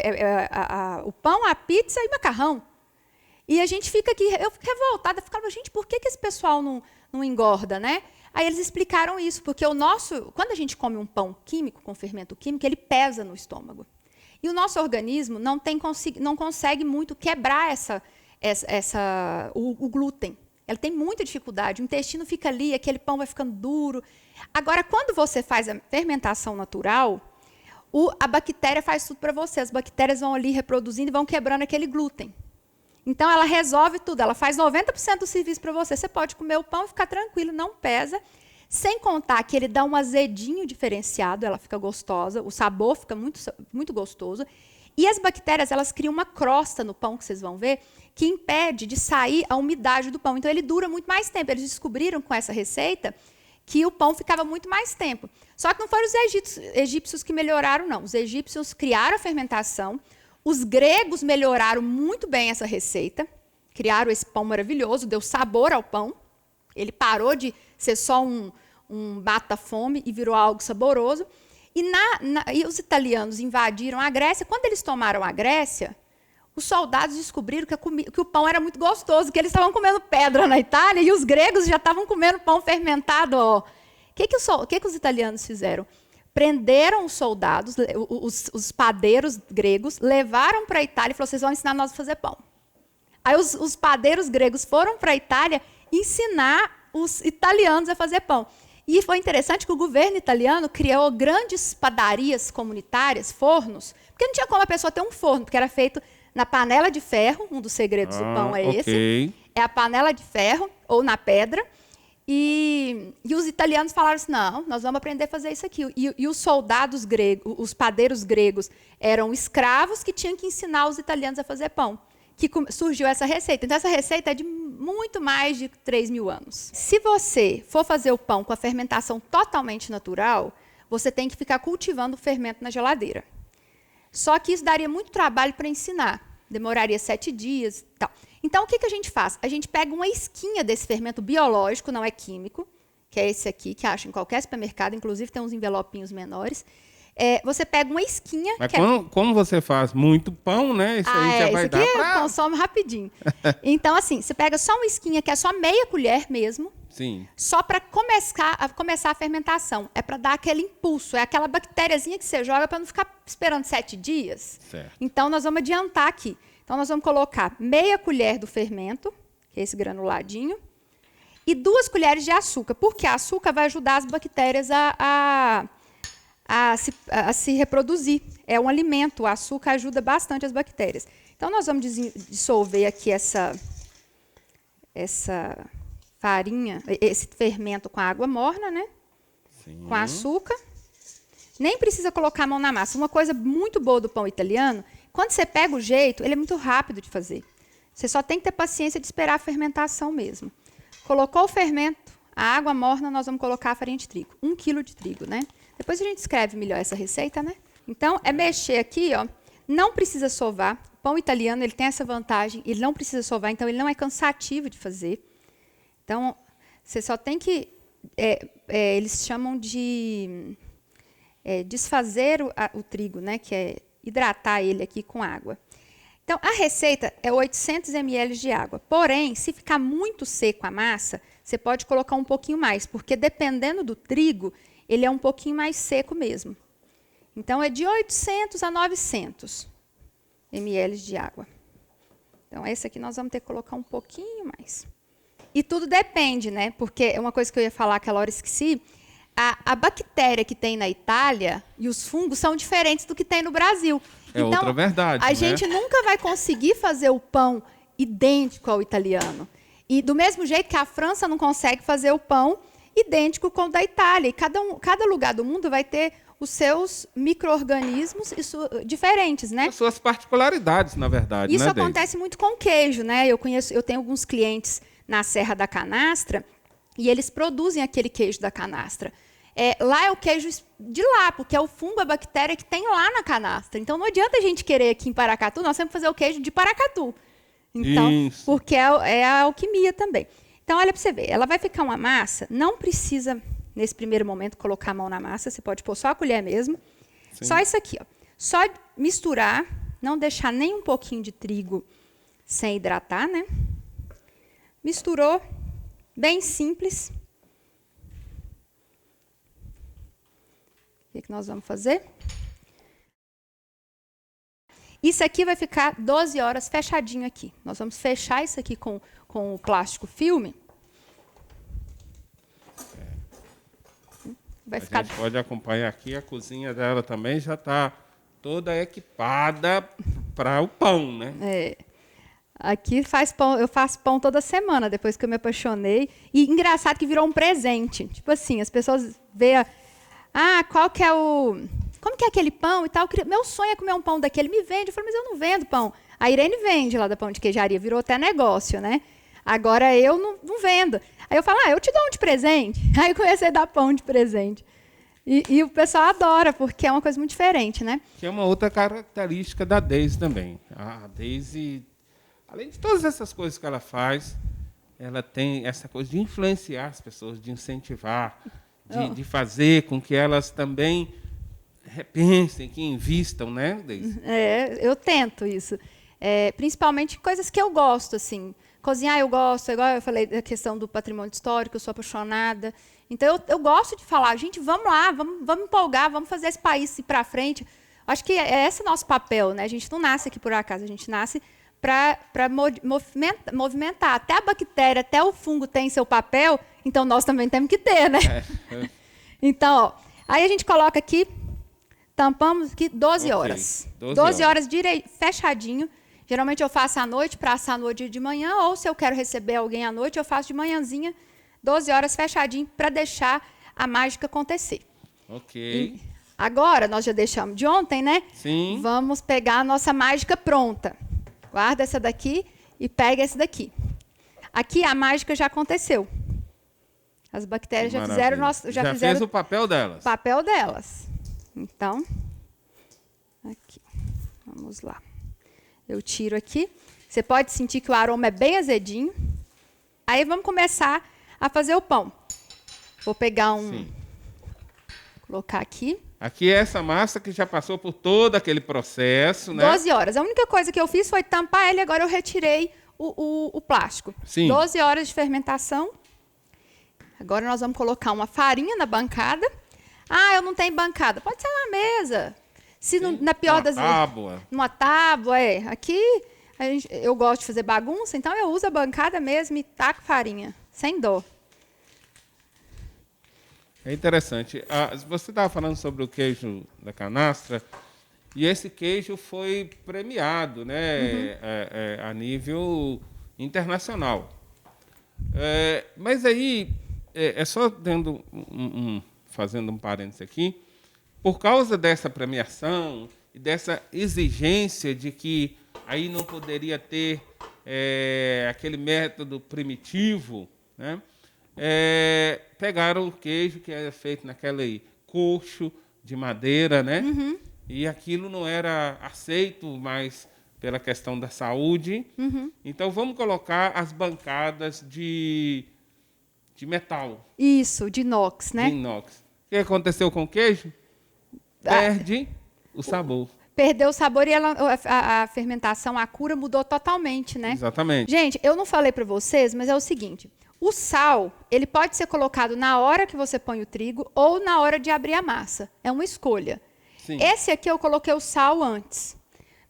o pão, a pizza e macarrão. E a gente fica aqui, eu fico revoltada, ficava, gente, por que esse pessoal não engorda, né? Aí eles explicaram isso, porque quando a gente come um pão químico, com fermento químico, ele pesa no estômago. E o nosso organismo não consegue muito quebrar o glúten. Ela tem muita dificuldade, o intestino fica ali, aquele pão vai ficando duro. Agora, quando você faz a fermentação natural, a bactéria faz tudo para você. As bactérias vão ali reproduzindo e vão quebrando aquele glúten. Então, ela resolve tudo, ela faz 90% do serviço para você. Você pode comer o pão e ficar tranquilo, não pesa. Sem contar que ele dá um azedinho diferenciado, ela fica gostosa, o sabor fica muito, muito gostoso. E as bactérias, elas criam uma crosta no pão, que vocês vão ver, que impede de sair a umidade do pão. Então, ele dura muito mais tempo. Eles descobriram com essa receita que o pão ficava muito mais tempo. Só que não foram os egípcios que melhoraram, não. Os egípcios criaram a fermentação, os gregos melhoraram muito bem essa receita, criaram esse pão maravilhoso, deu sabor ao pão. Ele parou de ser só um mata-fome e virou algo saboroso. E os italianos invadiram a Grécia. Quando eles tomaram a Grécia, os soldados descobriram que o pão era muito gostoso, que eles estavam comendo pedra na Itália e os gregos já estavam comendo pão fermentado. O que os italianos fizeram? Prenderam os soldados, os padeiros gregos, levaram para a Itália e falaram, vocês vão ensinar nós a fazer pão. Aí os padeiros gregos foram para a Itália ensinar os italianos a fazer pão. E foi interessante que o governo italiano criou grandes padarias comunitárias, fornos, porque não tinha como a pessoa ter um forno, porque era feito na panela de ferro, um dos segredos do pão é esse, é a panela de ferro ou na pedra, e os italianos falaram assim, não, nós vamos aprender a fazer isso aqui. E os soldados gregos, os padeiros gregos, eram escravos que tinham que ensinar os italianos a fazer pão, que surgiu essa receita. Então, essa receita é de muito mais de 3.000 anos. Se você for fazer o pão com a fermentação totalmente natural, você tem que ficar cultivando o fermento na geladeira. Só que isso daria muito trabalho para ensinar. Demoraria 7 dias e tal. Então, o que a gente faz? A gente pega uma esquinha desse fermento biológico, não é químico, que é esse aqui, que acha em qualquer supermercado, inclusive tem uns envelopinhos menores. Você pega uma esquinha... Mas como você faz muito pão, né? Isso aí já vai dar consome rapidinho. Então, assim, você pega só uma esquinha, que é só meia colher mesmo. Sim. só para começar a fermentação. É para dar aquele impulso. É aquela bactériazinha que você joga para não ficar esperando 7 dias. Certo. Então, nós vamos adiantar aqui. Então, nós vamos colocar meia colher do fermento, que é esse granuladinho, e 2 colheres de açúcar, porque o açúcar vai ajudar as bactérias a se reproduzir. É um alimento, o açúcar ajuda bastante as bactérias. Então, nós vamos dissolver aqui essa farinha, esse fermento com a água morna, né? Sim. Com açúcar. Nem precisa colocar a mão na massa. Uma coisa muito boa do pão italiano, quando você pega o jeito, ele é muito rápido de fazer. Você só tem que ter paciência de esperar a fermentação mesmo. Colocou o fermento, a água morna, nós vamos colocar a farinha de trigo. 1 quilo de trigo, né? Depois a gente escreve melhor essa receita, né? Então, é mexer aqui, ó. Não precisa sovar. O pão italiano, ele tem essa vantagem, ele não precisa sovar, então ele não é cansativo de fazer. Então, você só tem que... eles chamam de desfazer o trigo, né? Que é hidratar ele aqui com água. Então, a receita é 800 ml de água. Porém, se ficar muito seco a massa, você pode colocar um pouquinho mais, porque dependendo do trigo, ele é um pouquinho mais seco mesmo. Então, é de 800 a 900 ml de água. Então, esse aqui nós vamos ter que colocar um pouquinho mais. E tudo depende, né? Porque é uma coisa que eu ia falar aquela hora, esqueci. A bactéria que tem na Itália e os fungos são diferentes do que tem no Brasil. É então, outra verdade, a né? gente nunca vai conseguir fazer o pão idêntico ao italiano. E do mesmo jeito que a França não consegue fazer o pão idêntico com o da Itália. E cada lugar do mundo vai ter os seus micro-organismos diferentes, né? As suas particularidades, na verdade. Isso né, acontece muito com queijo, né? Eu tenho alguns clientes na Serra da Canastra e eles produzem aquele queijo da canastra. Lá é o queijo de lá, porque é o fungo, a bactéria que tem lá na canastra. Então, não adianta a gente querer aqui em Paracatu, nós temos que fazer o queijo de Paracatu. Então, isso. Porque é a alquimia também. Então, olha para você ver, ela vai ficar uma massa, não precisa, nesse primeiro momento, colocar a mão na massa, você pode pôr só a colher mesmo. Sim. Só isso aqui, ó. Só misturar, não deixar nem um pouquinho de trigo sem hidratar, né? Misturou, bem simples. O que nós vamos fazer? Isso aqui vai ficar 12 horas fechadinho aqui. Nós vamos fechar isso aqui com o plástico filme. Vai ficar... A gente pode acompanhar aqui, a cozinha dela também já está toda equipada para o pão, né? Aqui eu faço pão toda semana, depois que eu me apaixonei. E engraçado que virou um presente. Tipo assim, as pessoas veem... qual que é como que é aquele pão e tal? Meu sonho é comer um pão daquele. Me vende. Eu falei, mas eu não vendo pão. A Irene vende lá da Pão de Queijaria. Virou até negócio, né? Agora eu não vendo. Aí eu falo, eu te dou um de presente. Aí eu comecei a dar pão de presente. E o pessoal adora, porque é uma coisa muito diferente, né? Que é uma outra característica da Daisy também. A Daisy, além de todas essas coisas que ela faz, ela tem essa coisa de influenciar as pessoas, de incentivar, de fazer com que elas também repensem, que invistam, né, Daisy? Eu tento isso. Principalmente coisas que eu gosto, assim. Cozinhar eu gosto, igual eu falei da questão do patrimônio histórico, eu sou apaixonada. Então, eu gosto de falar, gente, vamos lá, vamos empolgar, vamos fazer esse país ir para frente. Acho que esse é o nosso papel, né? A gente não nasce aqui por acaso, a gente nasce para movimentar. Até a bactéria, até o fungo tem seu papel, então nós também temos que ter, né? Então, aí a gente coloca aqui, tampamos aqui 12 horas. 12 horas fechadinho. Geralmente eu faço à noite, para assar no dia de manhã, ou se eu quero receber alguém à noite, eu faço de manhãzinha, 12 horas fechadinho, para deixar a mágica acontecer. Ok. Agora, nós já deixamos de ontem, né? Sim. Vamos pegar a nossa mágica pronta. Guarda essa daqui e pega essa daqui. Aqui a mágica já aconteceu. As bactérias já fizeram já fez o papel delas. Papel delas. Então, aqui. Vamos lá. Eu tiro aqui. Você pode sentir que o aroma é bem azedinho. Aí vamos começar a fazer o pão. Vou pegar colocar aqui. Aqui é essa massa que já passou por todo aquele processo, né? 12 horas. A única coisa que eu fiz foi tampar ele, agora eu retirei o plástico. Sim. 12 horas de fermentação. Agora nós vamos colocar uma farinha na bancada. Ah, eu não tenho bancada. Pode ser na mesa. Se não, na pior das vezes. Tábua. Numa tábua, é. Aqui eu gosto de fazer bagunça, então eu uso a bancada mesmo e taco farinha, sem dó. É interessante. Você estava falando sobre o queijo da canastra, e esse queijo foi premiado, né, a nível internacional. Mas aí, só fazendo um parênteses aqui, por causa dessa premiação e dessa exigência de que aí não poderia ter aquele método primitivo, né? Pegaram o queijo que era feito naquele coxo de madeira, né? E aquilo não era aceito mais pela questão da saúde. Então vamos colocar as bancadas de metal. Isso, de inox, né? De inox. O que aconteceu com o queijo? Perde o sabor. Perdeu o sabor e a fermentação, a cura mudou totalmente, né? Exatamente. Gente, eu não falei para vocês, mas é o seguinte: o sal, ele pode ser colocado na hora que você põe o trigo ou na hora de abrir a massa. É uma escolha. Sim. Esse aqui eu coloquei o sal antes.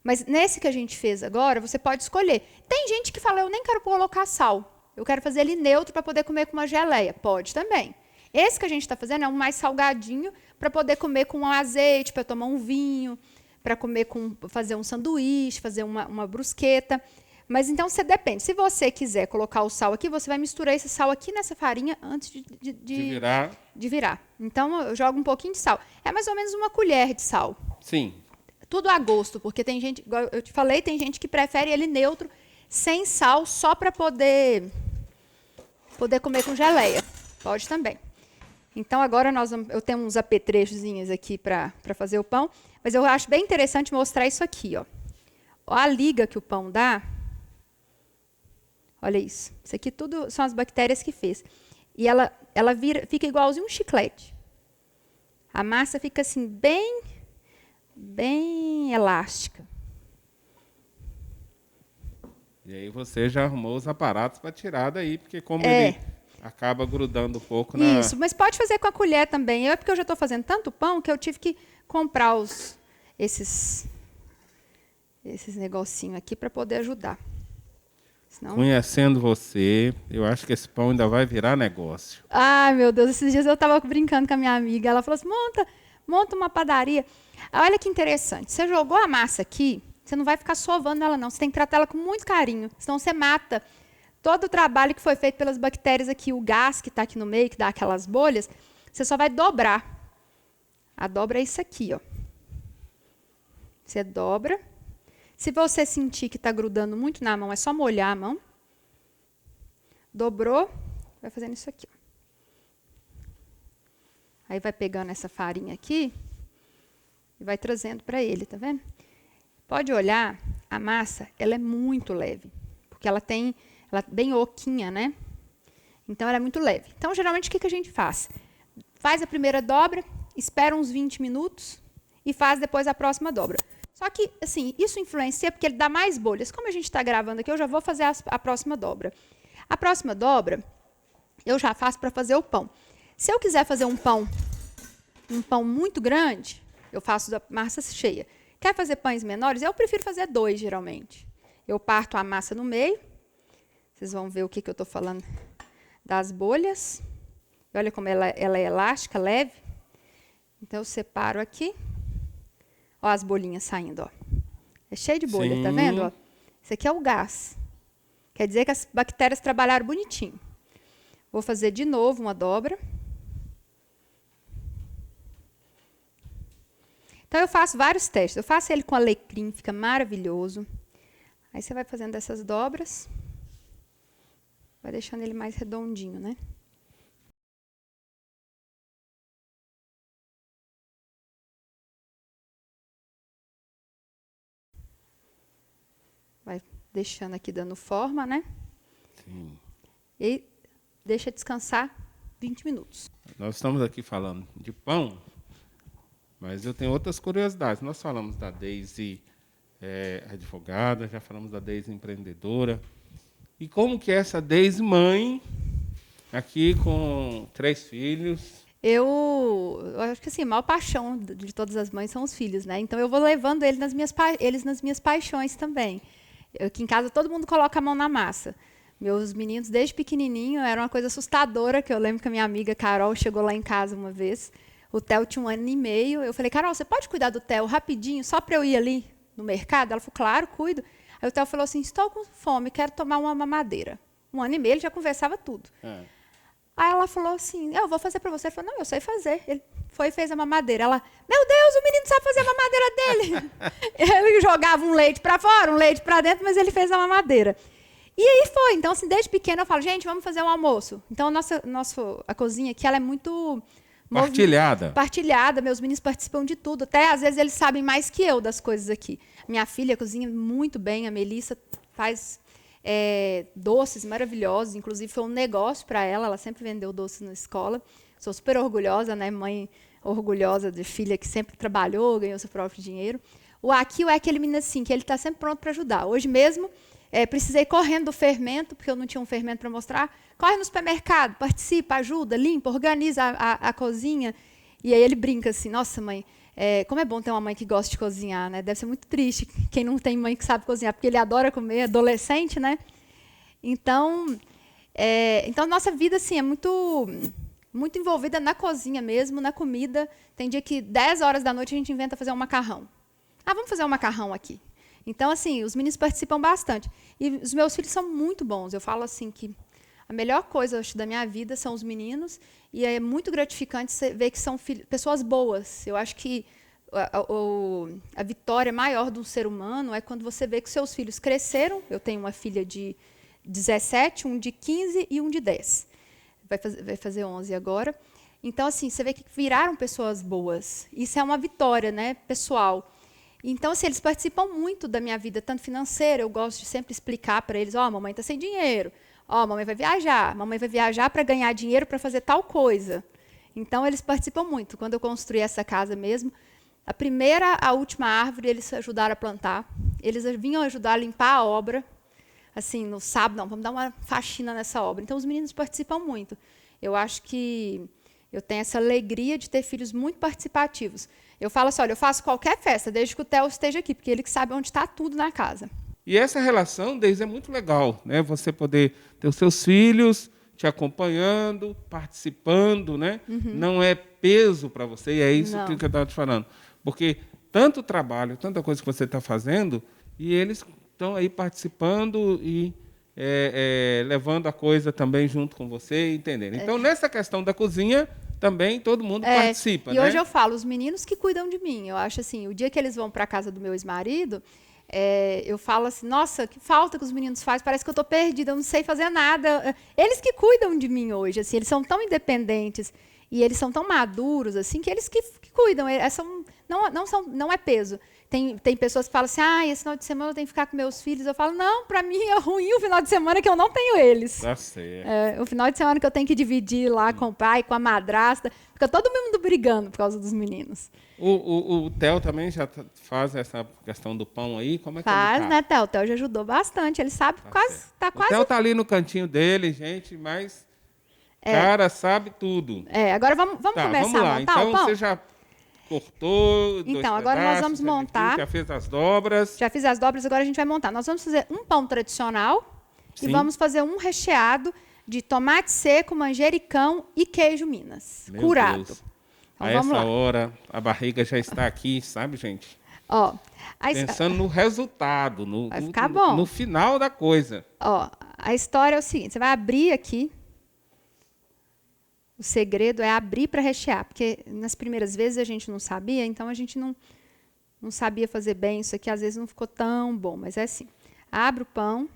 Mas nesse que a gente fez agora, você pode escolher. Tem gente que fala, eu nem quero colocar sal. Eu quero fazer ele neutro para poder comer com uma geleia. Pode também. Esse que a gente está fazendo é um mais salgadinho para poder comer com um azeite, para tomar um vinho, para fazer um sanduíche, fazer uma brusqueta. Mas então você depende. Se você quiser colocar o sal aqui, você vai misturar esse sal aqui nessa farinha antes de virar. Então eu jogo um pouquinho de sal. É mais ou menos uma colher de sal. Sim. Tudo a gosto, porque tem gente, igual eu te falei, tem gente que prefere ele neutro, sem sal, só para poder comer com geleia. Pode também. Então agora eu tenho uns apetrechozinhos aqui para fazer o pão, mas eu acho bem interessante mostrar isso aqui, ó. A liga que o pão dá. Olha isso. Isso aqui tudo são as bactérias que fez. E ela fica igualzinho um chiclete. A massa fica assim bem elástica. E aí você já arrumou os aparatos para tirar daí, porque como ele acaba grudando um pouco na... Isso, mas pode fazer com a colher também. Porque eu já estou fazendo tanto pão que eu tive que comprar esses negocinhos aqui para poder ajudar. Senão... Conhecendo você, eu acho que esse pão ainda vai virar negócio. Ai, meu Deus, esses dias eu estava brincando com a minha amiga. Ela falou assim, monta uma padaria. Olha que interessante. Você jogou a massa aqui, você não vai ficar sovando ela, não. Você tem que tratar ela com muito carinho. Senão você mata todo o trabalho que foi feito pelas bactérias aqui, o gás que está aqui no meio, que dá aquelas bolhas, você só vai dobrar. A dobra é isso aqui, ó. Você dobra. Se você sentir que está grudando muito na mão, é só molhar a mão. Dobrou, vai fazendo isso aqui, ó. Aí vai pegando essa farinha aqui e vai trazendo para ele, tá vendo? Pode olhar, a massa, ela é muito leve, porque ela é bem oquinha, né? Então, ela é muito leve. Então, geralmente, o que a gente faz? Faz a primeira dobra, espera uns 20 minutos e faz depois a próxima dobra. Só que, assim, isso influencia porque ele dá mais bolhas. Como a gente está gravando aqui, eu já vou fazer a próxima dobra. A próxima dobra, eu já faço para fazer o pão. Se eu quiser fazer um pão muito grande, eu faço da massa cheia. Quer fazer pães menores? Eu prefiro fazer 2, geralmente. Eu parto a massa no meio. Vocês vão ver o que eu estou falando das bolhas. Olha como ela é elástica, leve. Então, eu separo aqui. Ó as bolinhas saindo, ó. É cheio de bolha, Sim. Tá vendo? Ó? Isso aqui é o gás. Quer dizer que as bactérias trabalharam bonitinho. Vou fazer de novo uma dobra. Então, eu faço vários testes. Eu faço ele com alecrim, fica maravilhoso. Aí, você vai fazendo essas dobras. Vai deixando ele mais redondinho, né? Vai deixando aqui, dando forma, né? Sim. E deixa descansar 20 minutos. Nós estamos aqui falando de pão, mas eu tenho outras curiosidades. Nós falamos da Deise advogada, já falamos da Deise empreendedora. E como que essa Deise mãe Aqui com 3 filhos. Eu acho que assim, a maior paixão de todas as mães são os filhos, né? Então eu vou levando eles nas minhas paixões também. Aqui em casa todo mundo coloca a mão na massa. Meus meninos, desde pequenininho, era uma coisa assustadora, que eu lembro que a minha amiga Carol chegou lá em casa uma vez. O Theo tinha 1 ano e meio. Eu falei, Carol, você pode cuidar do Theo rapidinho, só para eu ir ali no mercado? Ela falou, claro, cuido. Aí o Theo falou assim, estou com fome, quero tomar uma mamadeira. 1 ano e meio, ele já conversava tudo. Aí ela falou assim, eu vou fazer para você. Ele falou, não, eu sei fazer. Ele foi e fez a mamadeira. Ela, meu Deus, o menino sabe fazer a mamadeira dele. Ele jogava um leite para fora, um leite para dentro, mas ele fez a mamadeira. E aí foi. Então, assim, desde pequena eu falo, gente, vamos fazer um almoço. Então, a cozinha aqui, ela é muito... Partilhada. Meus meninos participam de tudo. Até, às vezes, eles sabem mais que eu das coisas aqui. Minha filha cozinha muito bem. A Melissa faz doces maravilhosos. Inclusive, foi um negócio para ela. Ela sempre vendeu doces na escola. Sou super orgulhosa, né? Mãe orgulhosa de filha que sempre trabalhou, ganhou seu próprio dinheiro. O Akil é aquele menino assim, que ele está sempre pronto para ajudar. Hoje mesmo... precisei correndo do fermento, porque eu não tinha um fermento para mostrar. Corre no supermercado, participa, ajuda, limpa, organiza a cozinha. E aí ele brinca assim, nossa, mãe, como é bom ter uma mãe que gosta de cozinhar, né? Deve ser muito triste quem não tem mãe que sabe cozinhar, porque ele adora comer, adolescente, né? Então, nossa vida assim, é muito envolvida na cozinha mesmo, na comida. Tem dia que 10 horas da noite a gente inventa fazer um macarrão. Vamos fazer um macarrão aqui. Então, assim, os meninos participam bastante. E os meus filhos são muito bons. Eu falo assim que a melhor coisa, acho, da minha vida são os meninos. E é muito gratificante ver que são pessoas boas. Eu acho que a vitória maior de um ser humano é quando você vê que seus filhos cresceram. Eu tenho uma filha de 17, um de 15 e um de 10. Vai fazer 11 agora. Então, assim, você vê que viraram pessoas boas. Isso é uma vitória, né, pessoal. Então, assim, eles participam muito da minha vida, tanto financeira, eu gosto de sempre explicar para eles, mamãe está sem dinheiro, mamãe vai viajar para ganhar dinheiro para fazer tal coisa. Então, eles participam muito. Quando eu construí essa casa mesmo, a primeira, a última árvore, eles ajudaram a plantar, eles vinham ajudar a limpar a obra, assim, no sábado, não, vamos dar uma faxina nessa obra. Então, os meninos participam muito. Eu acho que eu tenho essa alegria de ter filhos muito participativos. Eu falo assim, olha, eu faço qualquer festa, desde que o Theo esteja aqui, porque ele que sabe onde está tudo na casa. E essa relação, Deise, é muito legal, né? Você poder ter os seus filhos te acompanhando, participando, né? Não é peso para você, e é isso que eu estava te falando. Porque tanto trabalho, tanta coisa que você está fazendo, e eles estão aí participando e levando a coisa também junto com você, entendendo. Então, nessa questão da cozinha... também todo mundo participa, e hoje eu falo, os meninos que cuidam de mim. Eu acho assim, o dia que eles vão para a casa do meu ex-marido, eu falo assim, nossa, que falta que os meninos fazem, parece que eu estou perdida, eu não sei fazer nada. Eles que cuidam de mim hoje, assim, eles são tão independentes e eles são tão maduros, assim, que eles que cuidam. Não é peso. Tem pessoas que falam assim, esse final de semana eu tenho que ficar com meus filhos. Eu falo, não, para mim é ruim o final de semana que eu não tenho eles. Tá certo. O final de semana que eu tenho que dividir lá com o pai, com a madrasta. Fica todo mundo brigando por causa dos meninos. O Theo também já faz essa questão do pão aí? Como é que faz, ele tá? Né, Theo? O Theo já ajudou bastante. Ele sabe quase. O Theo tá ali no cantinho dele, gente, mas cara sabe tudo. Agora vamos começar vamos lá. A montar então o pão? você já cortou então, agora nós vamos montar. Já fez as dobras. Já fiz as dobras, agora a gente vai montar. Nós vamos fazer um pão tradicional. Sim. E vamos fazer um recheado de tomate seco, manjericão e queijo Minas. Meu curado. Deus. Então, a essa hora, a barriga já está aqui, sabe, gente? Pensando no resultado, vai ficar bom. No final da coisa. A história é o seguinte, você vai abrir aqui. O segredo é abrir para rechear, porque nas primeiras vezes a gente não sabia, então a gente não sabia fazer bem isso aqui, às vezes não ficou tão bom, mas é assim. Abre o pão.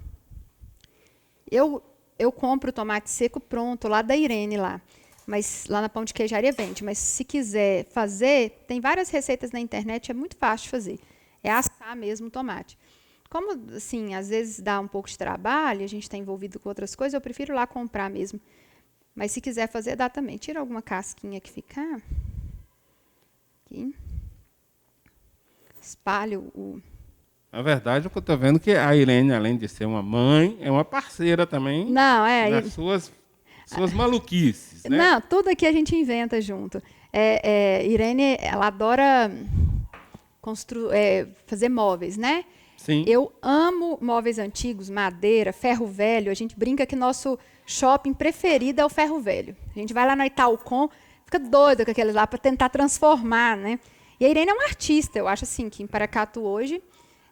Eu compro o tomate seco pronto, lá da Irene, mas lá na Pão de Queijaria vende. Mas se quiser fazer, tem várias receitas na internet, é muito fácil de fazer. É assar mesmo o tomate. Como, assim, às vezes dá um pouco de trabalho, a gente está envolvido com outras coisas, eu prefiro ir lá comprar mesmo. Mas se quiser fazer, dá também. Tira alguma casquinha que ficar. Aqui. Espalho o... Na verdade, o que eu estou vendo é que a Irene, além de ser uma mãe, é uma parceira também. Não, nas suas Suas maluquices, né? Não, tudo aqui a gente inventa junto. Irene, ela adora fazer móveis, né? Sim. Eu amo móveis antigos, madeira, ferro velho. A gente brinca que nosso shopping preferido é o ferro velho. A gente vai lá na Itaúcom, fica doido com aqueles lá para tentar transformar, né? E a Irene é uma artista. Eu acho assim que em Paracatu hoje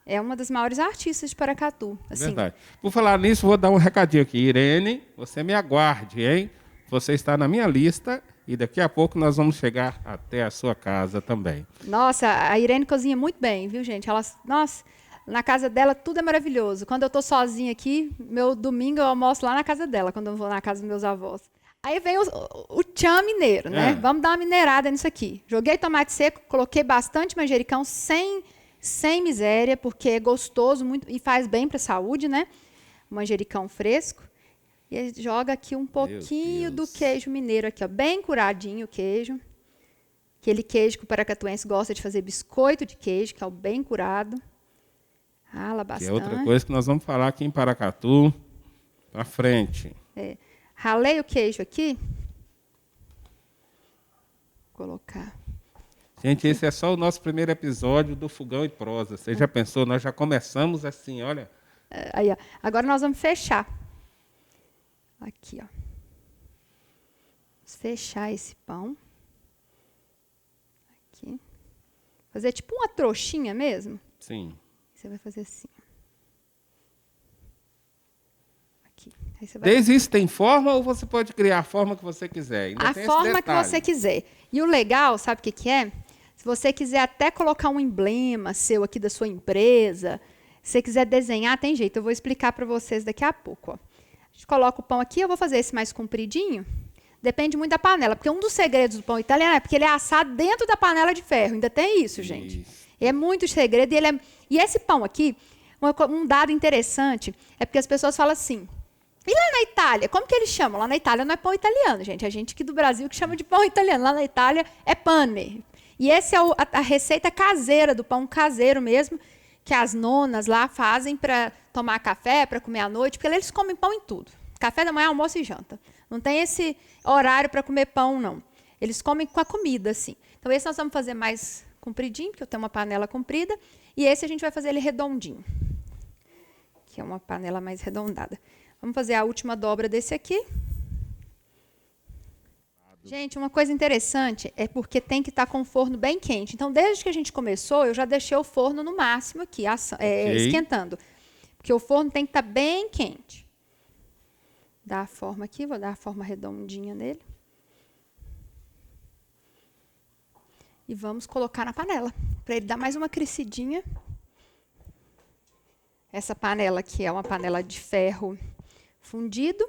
é uma das maiores artistas de Paracatu. Assim. Verdade. Por falar nisso, vou dar um recadinho aqui. Irene, você me aguarde, hein? Você está na minha lista e daqui a pouco nós vamos chegar até a sua casa também. Nossa, a Irene cozinha muito bem, viu, gente? Nossa, na casa dela tudo é maravilhoso. Quando eu estou sozinha aqui, meu domingo eu almoço lá na casa dela, quando eu vou na casa dos meus avós. Aí vem o tchan mineiro, né? Vamos dar uma mineirada nisso aqui. Joguei tomate seco, coloquei bastante manjericão sem miséria, porque é gostoso muito, e faz bem para a saúde, né? Manjericão fresco. E aí joga aqui um pouquinho do queijo mineiro, aqui, ó, bem curadinho o queijo. Aquele queijo que o paracatuense gosta de fazer biscoito de queijo, que é o bem curado. Rala bastante. Que é outra coisa que nós vamos falar aqui em Paracatu, para frente. Ralei o queijo aqui. Vou colocar. Gente, esse é só o nosso primeiro episódio do Fogão e Prosa. Você já pensou? Nós já começamos assim, olha. Aí, ó. Agora nós vamos fechar. Aqui, ó. Vamos fechar esse pão. Aqui. Fazer tipo uma trouxinha mesmo. Sim. Você vai fazer assim. Aqui. Aí você vai... Desde isso tem forma ou você pode criar a forma que você quiser? Ainda A tem forma que você quiser. E o legal, sabe o que é? Se você quiser até colocar um emblema seu aqui da sua empresa, se você quiser desenhar, tem jeito. Eu vou explicar para vocês daqui a pouco. Ó. A gente coloca o pão aqui, eu vou fazer esse mais compridinho. Depende muito da panela, porque um dos segredos do pão italiano é porque ele é assado dentro da panela de ferro. Ainda tem isso, gente. É muito segredo. E esse pão aqui, um dado interessante, é porque as pessoas falam assim, e lá na Itália, como que eles chamam? Lá na Itália não é pão italiano, gente. É gente aqui do Brasil que chama de pão italiano. Lá na Itália é pane. E essa é a receita caseira, do pão caseiro mesmo, que as nonas lá fazem para tomar café, para comer à noite, porque eles comem pão em tudo. Café da manhã, almoço e janta. Não tem esse horário para comer pão, não. Eles comem com a comida, assim. Então, esse nós vamos fazer mais compridinho, porque eu tenho uma panela comprida, e esse a gente vai fazer ele redondinho, que é uma panela mais arredondada. Vamos fazer a última dobra desse aqui. Gente, uma coisa interessante é porque tem que estar com o forno bem quente. Então, desde que a gente começou, eu já deixei o forno no máximo aqui, esquentando. Porque o forno tem que estar bem quente. Dá a forma aqui, vou dar a forma redondinha nele. E vamos colocar na panela, para ele dar mais uma crescidinha. Essa panela aqui é uma panela de ferro fundido.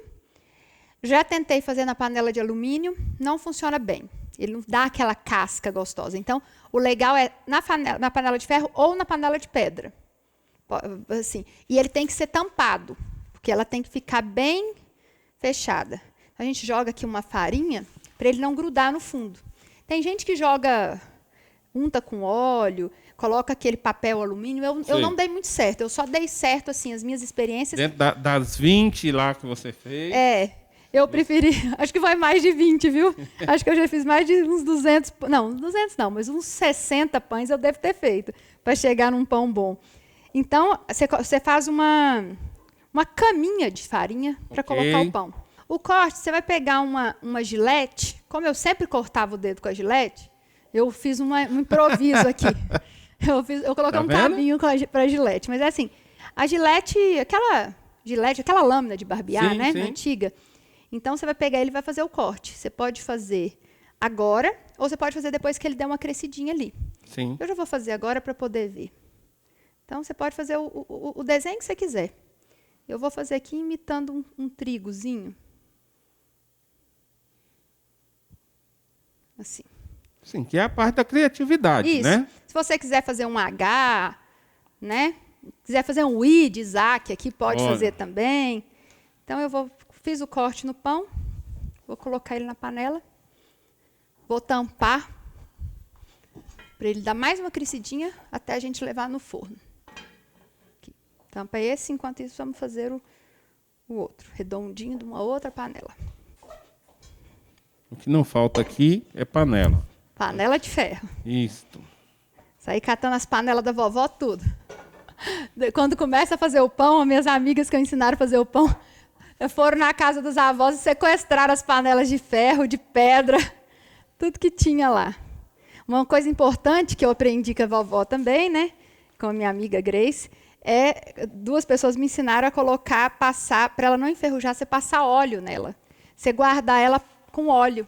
Já tentei fazer na panela de alumínio, não funciona bem. Ele não dá aquela casca gostosa. Então, o legal é na panela de ferro ou na panela de pedra. Assim. E ele tem que ser tampado, porque ela tem que ficar bem fechada. A gente joga aqui uma farinha para ele não grudar no fundo. Tem gente que unta com óleo, coloca aquele papel alumínio. Eu não dei muito certo. Eu só dei certo, assim, as minhas experiências. Dentro das 20 lá que você fez. Eu preferi, acho que foi mais de 20, viu? Acho que eu já fiz mais de uns 200, não, 200 não, mas uns 60 pães eu devo ter feito, para chegar num pão bom. Então, você faz uma caminha de farinha para colocar o pão. O corte, você vai pegar uma gilete, como eu sempre cortava o dedo com a gilete, eu fiz um improviso aqui. Eu coloquei um cabinho para gilete, mas é assim, a gilete, aquela lâmina de barbear, né, antiga. Então, você vai pegar ele e vai fazer o corte. Você pode fazer agora, ou você pode fazer depois que ele der uma crescidinha ali. Sim. Eu já vou fazer agora para poder ver. Então, você pode fazer o desenho que você quiser. Eu vou fazer aqui imitando um trigozinho. Assim. Sim, que é a parte da criatividade, isso, né? Se você quiser fazer um H, né? Quiser fazer um I de Isaac aqui, pode fazer também. Então, fiz o corte no pão, vou colocar ele na panela, vou tampar, para ele dar mais uma crescidinha até a gente levar no forno. Aqui. Tampa esse, enquanto isso vamos fazer o outro, redondinho de uma outra panela. O que não falta aqui é panela. Panela de ferro. Isto. Saí catando as panelas da vovó, tudo. Quando começa a fazer o pão, as minhas amigas que eu ensinaram a fazer o pão, foram na casa dos avós e sequestraram as panelas de ferro, de pedra, tudo que tinha lá. Uma coisa importante que eu aprendi com a vovó também, né, com a minha amiga Grace, duas pessoas me ensinaram a colocar, passar, para ela não enferrujar, você passar óleo nela. Você guardar ela com óleo.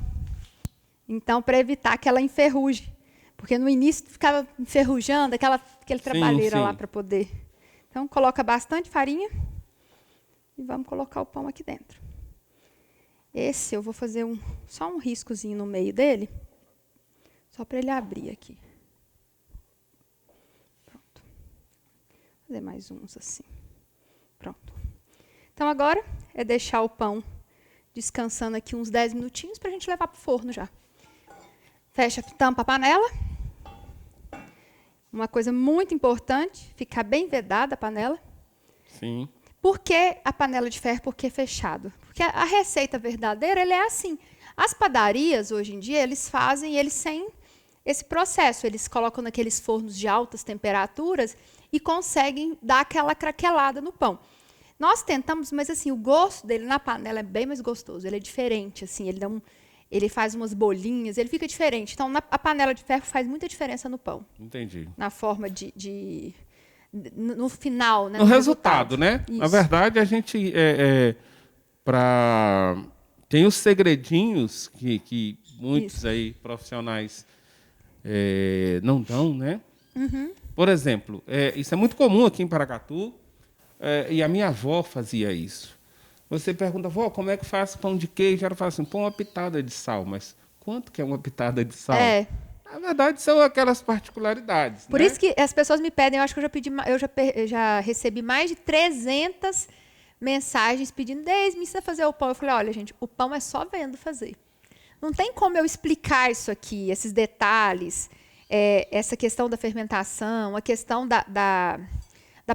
Então, para evitar que ela enferruje. Porque no início ficava enferrujando, aquele trabalheira lá para poder. Então, coloca bastante farinha e vamos colocar o pão aqui dentro. Esse eu vou fazer só um riscozinho no meio dele, só para ele abrir aqui. Pronto. Vou fazer mais uns assim. Pronto. Então, agora é deixar o pão descansando aqui uns 10 minutinhos para a gente levar para o forno já. Fecha, tampa a panela. Uma coisa muito importante, ficar bem vedada a panela. Sim. Por que a panela de ferro? Por que fechado? Porque a receita verdadeira ela é assim. As padarias, hoje em dia, eles fazem eles sem esse processo. Eles colocam naqueles fornos de altas temperaturas e conseguem dar aquela craquelada no pão. Nós tentamos, mas assim, o gosto dele na panela é bem mais gostoso. Ele é diferente, assim, ele faz umas bolinhas, ele fica diferente. Então, a panela de ferro faz muita diferença no pão. Entendi. Na forma no final, né? No resultado, né? Isso. Na verdade, a gente tem os segredinhos que muitos Isso. aí profissionais não dão, né? Uhum. Por exemplo, isso é muito comum aqui em Paracatu, e a minha avó fazia isso. Você pergunta, vó, como é que faz pão de queijo? Ela fala assim, põe uma pitada de sal. Mas quanto que é uma pitada de sal? Na verdade, são aquelas particularidades. Por isso que as pessoas me pedem, eu acho que eu já recebi mais de 300 mensagens pedindo, me ensina a fazer o pão. Eu falei, olha, gente, o pão é só vendo fazer. Não tem como eu explicar isso aqui, esses detalhes, essa questão da fermentação, a questão da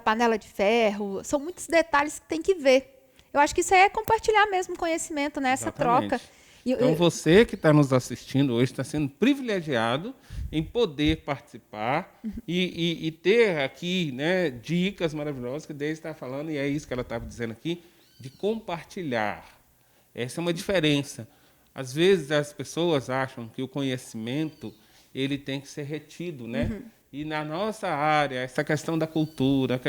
panela de ferro. São muitos detalhes que tem que ver. Eu acho que isso aí é compartilhar mesmo conhecimento, né? Essa troca. Então, você que está nos assistindo hoje está sendo privilegiado em poder participar e ter aqui, né, dicas maravilhosas que Deise está falando, e é isso que ela estava dizendo aqui, de compartilhar. Essa é uma diferença. Às vezes, as pessoas acham que o conhecimento ele tem que ser retido, né? Uhum. E na nossa área, essa questão da cultura,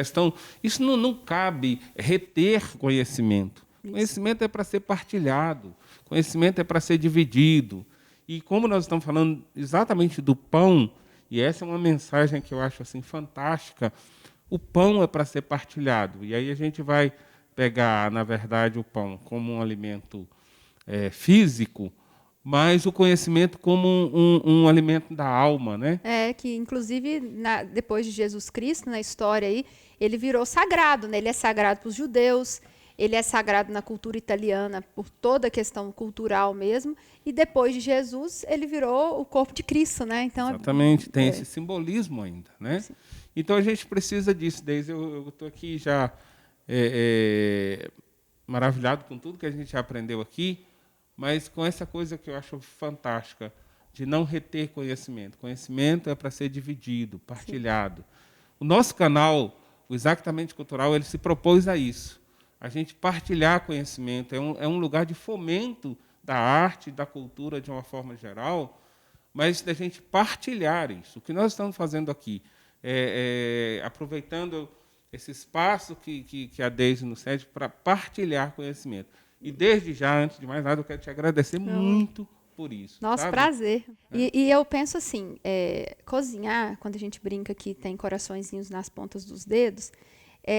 isso não cabe reter conhecimento. Isso. Conhecimento é para ser partilhado, conhecimento é para ser dividido. E como nós estamos falando exatamente do pão, e essa é uma mensagem que eu acho assim fantástica, o pão é para ser partilhado. E aí a gente vai pegar, na verdade, o pão como um alimento físico, mas o conhecimento como um alimento da alma, né? Que inclusive depois de Jesus Cristo, na história aí, ele virou sagrado, né? Ele é sagrado para os judeus, ele é sagrado na cultura italiana por toda a questão cultural mesmo, e depois de Jesus ele virou o corpo de Cristo, né? Então exatamente, tem esse simbolismo ainda, né? Sim. Então a gente precisa disso. Desde eu estou aqui já maravilhado com tudo que a gente já aprendeu aqui. Mas com essa coisa que eu acho fantástica, de não reter conhecimento. Conhecimento é para ser dividido, partilhado. Sim. O nosso canal, o Exatamente Cultural, ele se propôs a isso. A gente partilhar conhecimento. É um lugar de fomento da arte, da cultura de uma forma geral, mas da gente partilhar isso. O que nós estamos fazendo aqui, aproveitando esse espaço que a Deise nos cede para partilhar conhecimento. E desde já, antes de mais nada, eu quero te agradecer muito por isso. Nossa, sabe? Prazer. E eu penso assim, cozinhar, quando a gente brinca que tem coraçõezinhos nas pontas dos dedos,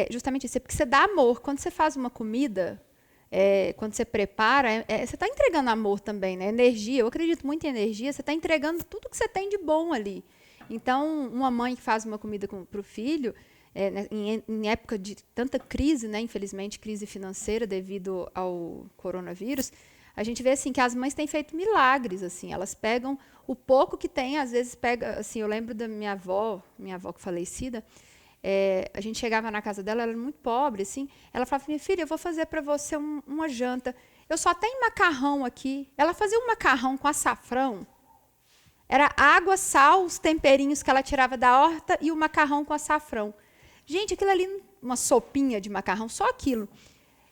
justamente isso, porque você dá amor. Quando você faz uma comida, quando você prepara, você está entregando amor também, né? Energia, eu acredito muito em energia, você está entregando tudo que você tem de bom ali. Então, uma mãe que faz uma comida para o filho, em época de tanta crise, né, infelizmente, crise financeira devido ao coronavírus, a gente vê assim, que as mães têm feito milagres. Assim, elas pegam o pouco que tem, às vezes pega. Assim, eu lembro da minha avó que falecida, a gente chegava na casa dela, ela era muito pobre, assim, ela falava, minha filha, eu vou fazer para você uma janta. eu só tenho macarrão aqui. Ela fazia um macarrão com açafrão. Era água, sal, os temperinhos que ela tirava da horta e o macarrão com açafrão. Gente, aquilo ali, uma sopinha de macarrão, só aquilo.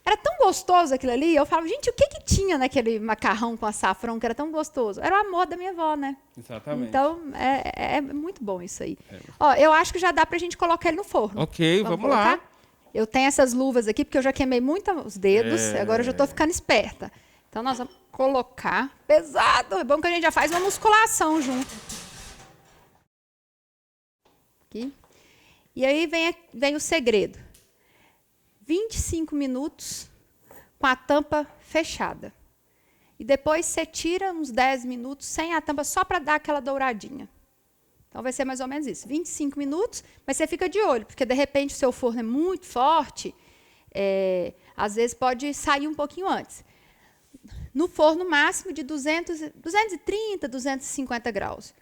Era tão gostoso aquilo ali, eu falava, gente, o que tinha naquele macarrão com açafrão que era tão gostoso? Era o amor da minha avó, né? Exatamente. Então, é muito bom isso aí. Ó, eu acho que já dá pra gente colocar ele no forno. Ok, vamos lá. Eu tenho essas luvas aqui, porque eu já queimei muito os dedos, agora eu já estou ficando esperta. Então, nós vamos colocar pesado. É bom que a gente já faz uma musculação junto. Aqui. E aí vem o segredo. 25 minutos com a tampa fechada. E depois você tira uns 10 minutos sem a tampa, só para dar aquela douradinha. Então, vai ser mais ou menos isso. 25 minutos, mas você fica de olho, porque, de repente, o seu forno é muito forte, às vezes pode sair um pouquinho antes. No forno máximo de 230, 250 graus.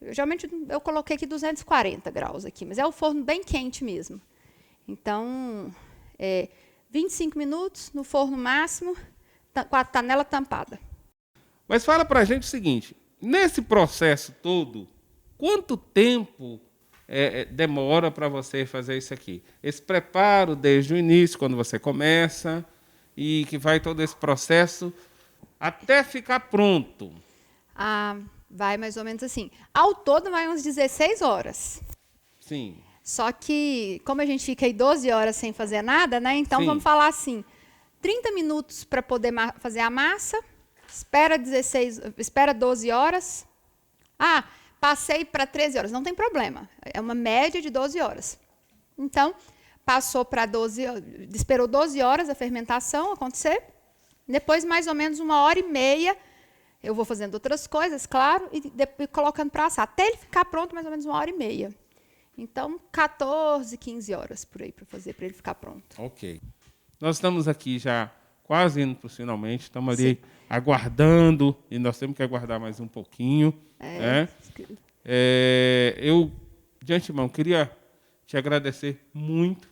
Geralmente, eu coloquei aqui 240 graus, aqui, mas é o forno bem quente mesmo. Então, 25 minutos no forno máximo, com a panela tampada. Mas fala para a gente o seguinte, nesse processo todo, quanto tempo demora para você fazer isso aqui? Esse preparo desde o início, quando você começa, e que vai todo esse processo até ficar pronto? Vai mais ou menos assim. Ao todo, vai uns 16 horas. Sim. Só que, como a gente fica aí 12 horas sem fazer nada, né? Então, Sim. vamos falar assim, 30 minutos para poder fazer a massa, espera 12 horas. Passei para 13 horas, não tem problema. É uma média de 12 horas. Então, passou para 12, esperou 12 horas a fermentação acontecer. Depois, mais ou menos 1h30, eu vou fazendo outras coisas, claro, e depois colocando para assar. Até ele ficar pronto, mais ou menos 1h30. Então, 14, 15 horas por aí para fazer, para ele ficar pronto. Ok. Nós estamos aqui já quase indo para o finalmente, estamos ali aguardando, e nós temos que aguardar mais um pouquinho. Eu, de antemão, queria te agradecer muito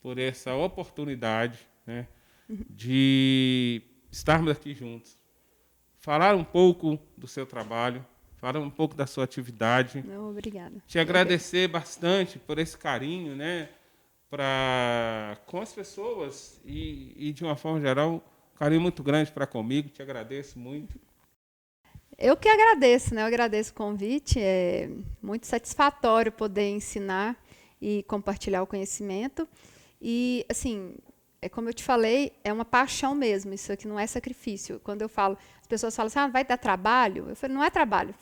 por essa oportunidade, né, de estarmos aqui juntos, falar um pouco do seu trabalho, falar um pouco da sua atividade. Não, obrigada. Te agradecer bastante por esse carinho, né, com as pessoas e, de uma forma geral, um carinho muito grande para comigo. Te agradeço muito. Eu que agradeço, né? Eu agradeço o convite. É muito satisfatório poder ensinar e compartilhar o conhecimento. E, assim, como eu te falei, é uma paixão mesmo. Isso aqui não é sacrifício. Quando eu falo, as pessoas falam assim, vai dar trabalho? Eu falo, não é trabalho.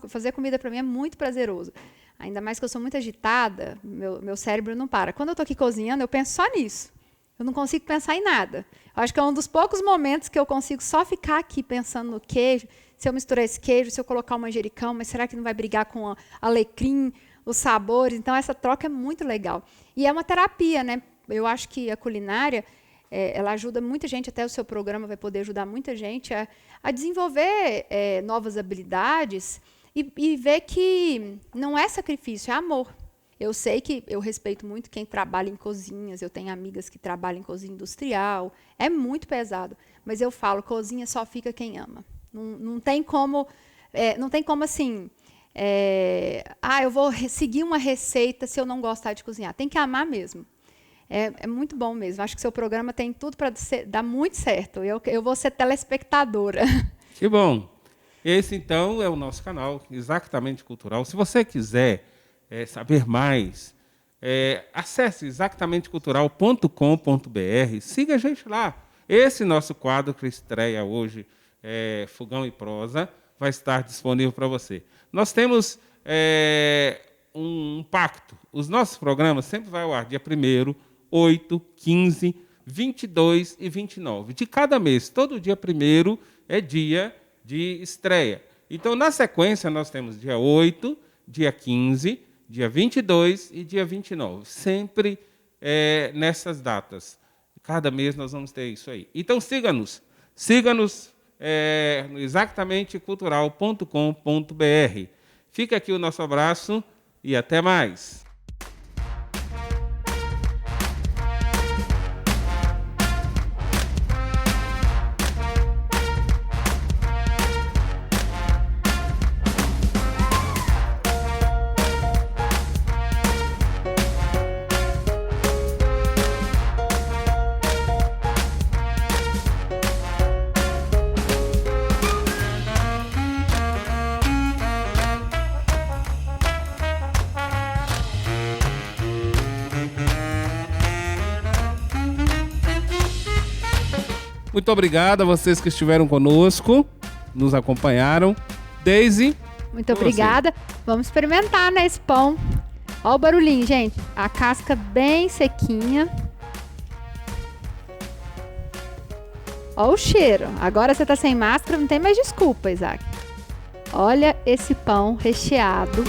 Fazer comida para mim é muito prazeroso. Ainda mais que eu sou muito agitada, meu cérebro não para. Quando eu estou aqui cozinhando, eu penso só nisso. Eu não consigo pensar em nada. Eu acho que é um dos poucos momentos que eu consigo só ficar aqui pensando no queijo. Se eu misturar esse queijo, se eu colocar o manjericão, mas será que não vai brigar com alecrim, os sabores? Então, essa troca é muito legal. E é uma terapia, né? Eu acho que a culinária, ela ajuda muita gente, até o seu programa vai poder ajudar muita gente a desenvolver novas habilidades e ver que não é sacrifício, é amor. Eu sei que eu respeito muito quem trabalha em cozinhas, eu tenho amigas que trabalham em cozinha industrial, é muito pesado, mas eu falo, cozinha só fica quem ama. Não tem como, assim, eu vou seguir uma receita se eu não gostar de cozinhar. Tem que amar mesmo. É muito bom mesmo. Acho que seu programa tem tudo para dar muito certo. Eu vou ser telespectadora. Que bom. Esse, então, é o nosso canal, Exatamente Cultural. Se você quiser saber mais, acesse exatamentecultural.com.br. Siga a gente lá. Esse nosso quadro que estreia hoje, Fogão e Prosa, vai estar disponível para você. Nós temos um pacto. Os nossos programas sempre vão ao ar dia 1º, 8, 15, 22 e 29. De cada mês, todo dia 1º é dia de estreia. Então, na sequência, nós temos dia 8, dia 15, dia 22 e dia 29. Sempre nessas datas. Cada mês nós vamos ter isso aí. Então, siga-nos. Siga-nos no exatamentecultural.com.br. Fica aqui o nosso abraço e até mais. Muito obrigado a vocês que estiveram conosco, nos acompanharam. Daisy. Muito obrigada. Vamos experimentar, né, esse pão. Olha o barulhinho, gente. A casca bem sequinha. Olha o cheiro. Agora você tá sem máscara, não tem mais desculpa, Isaac. Olha esse pão recheado.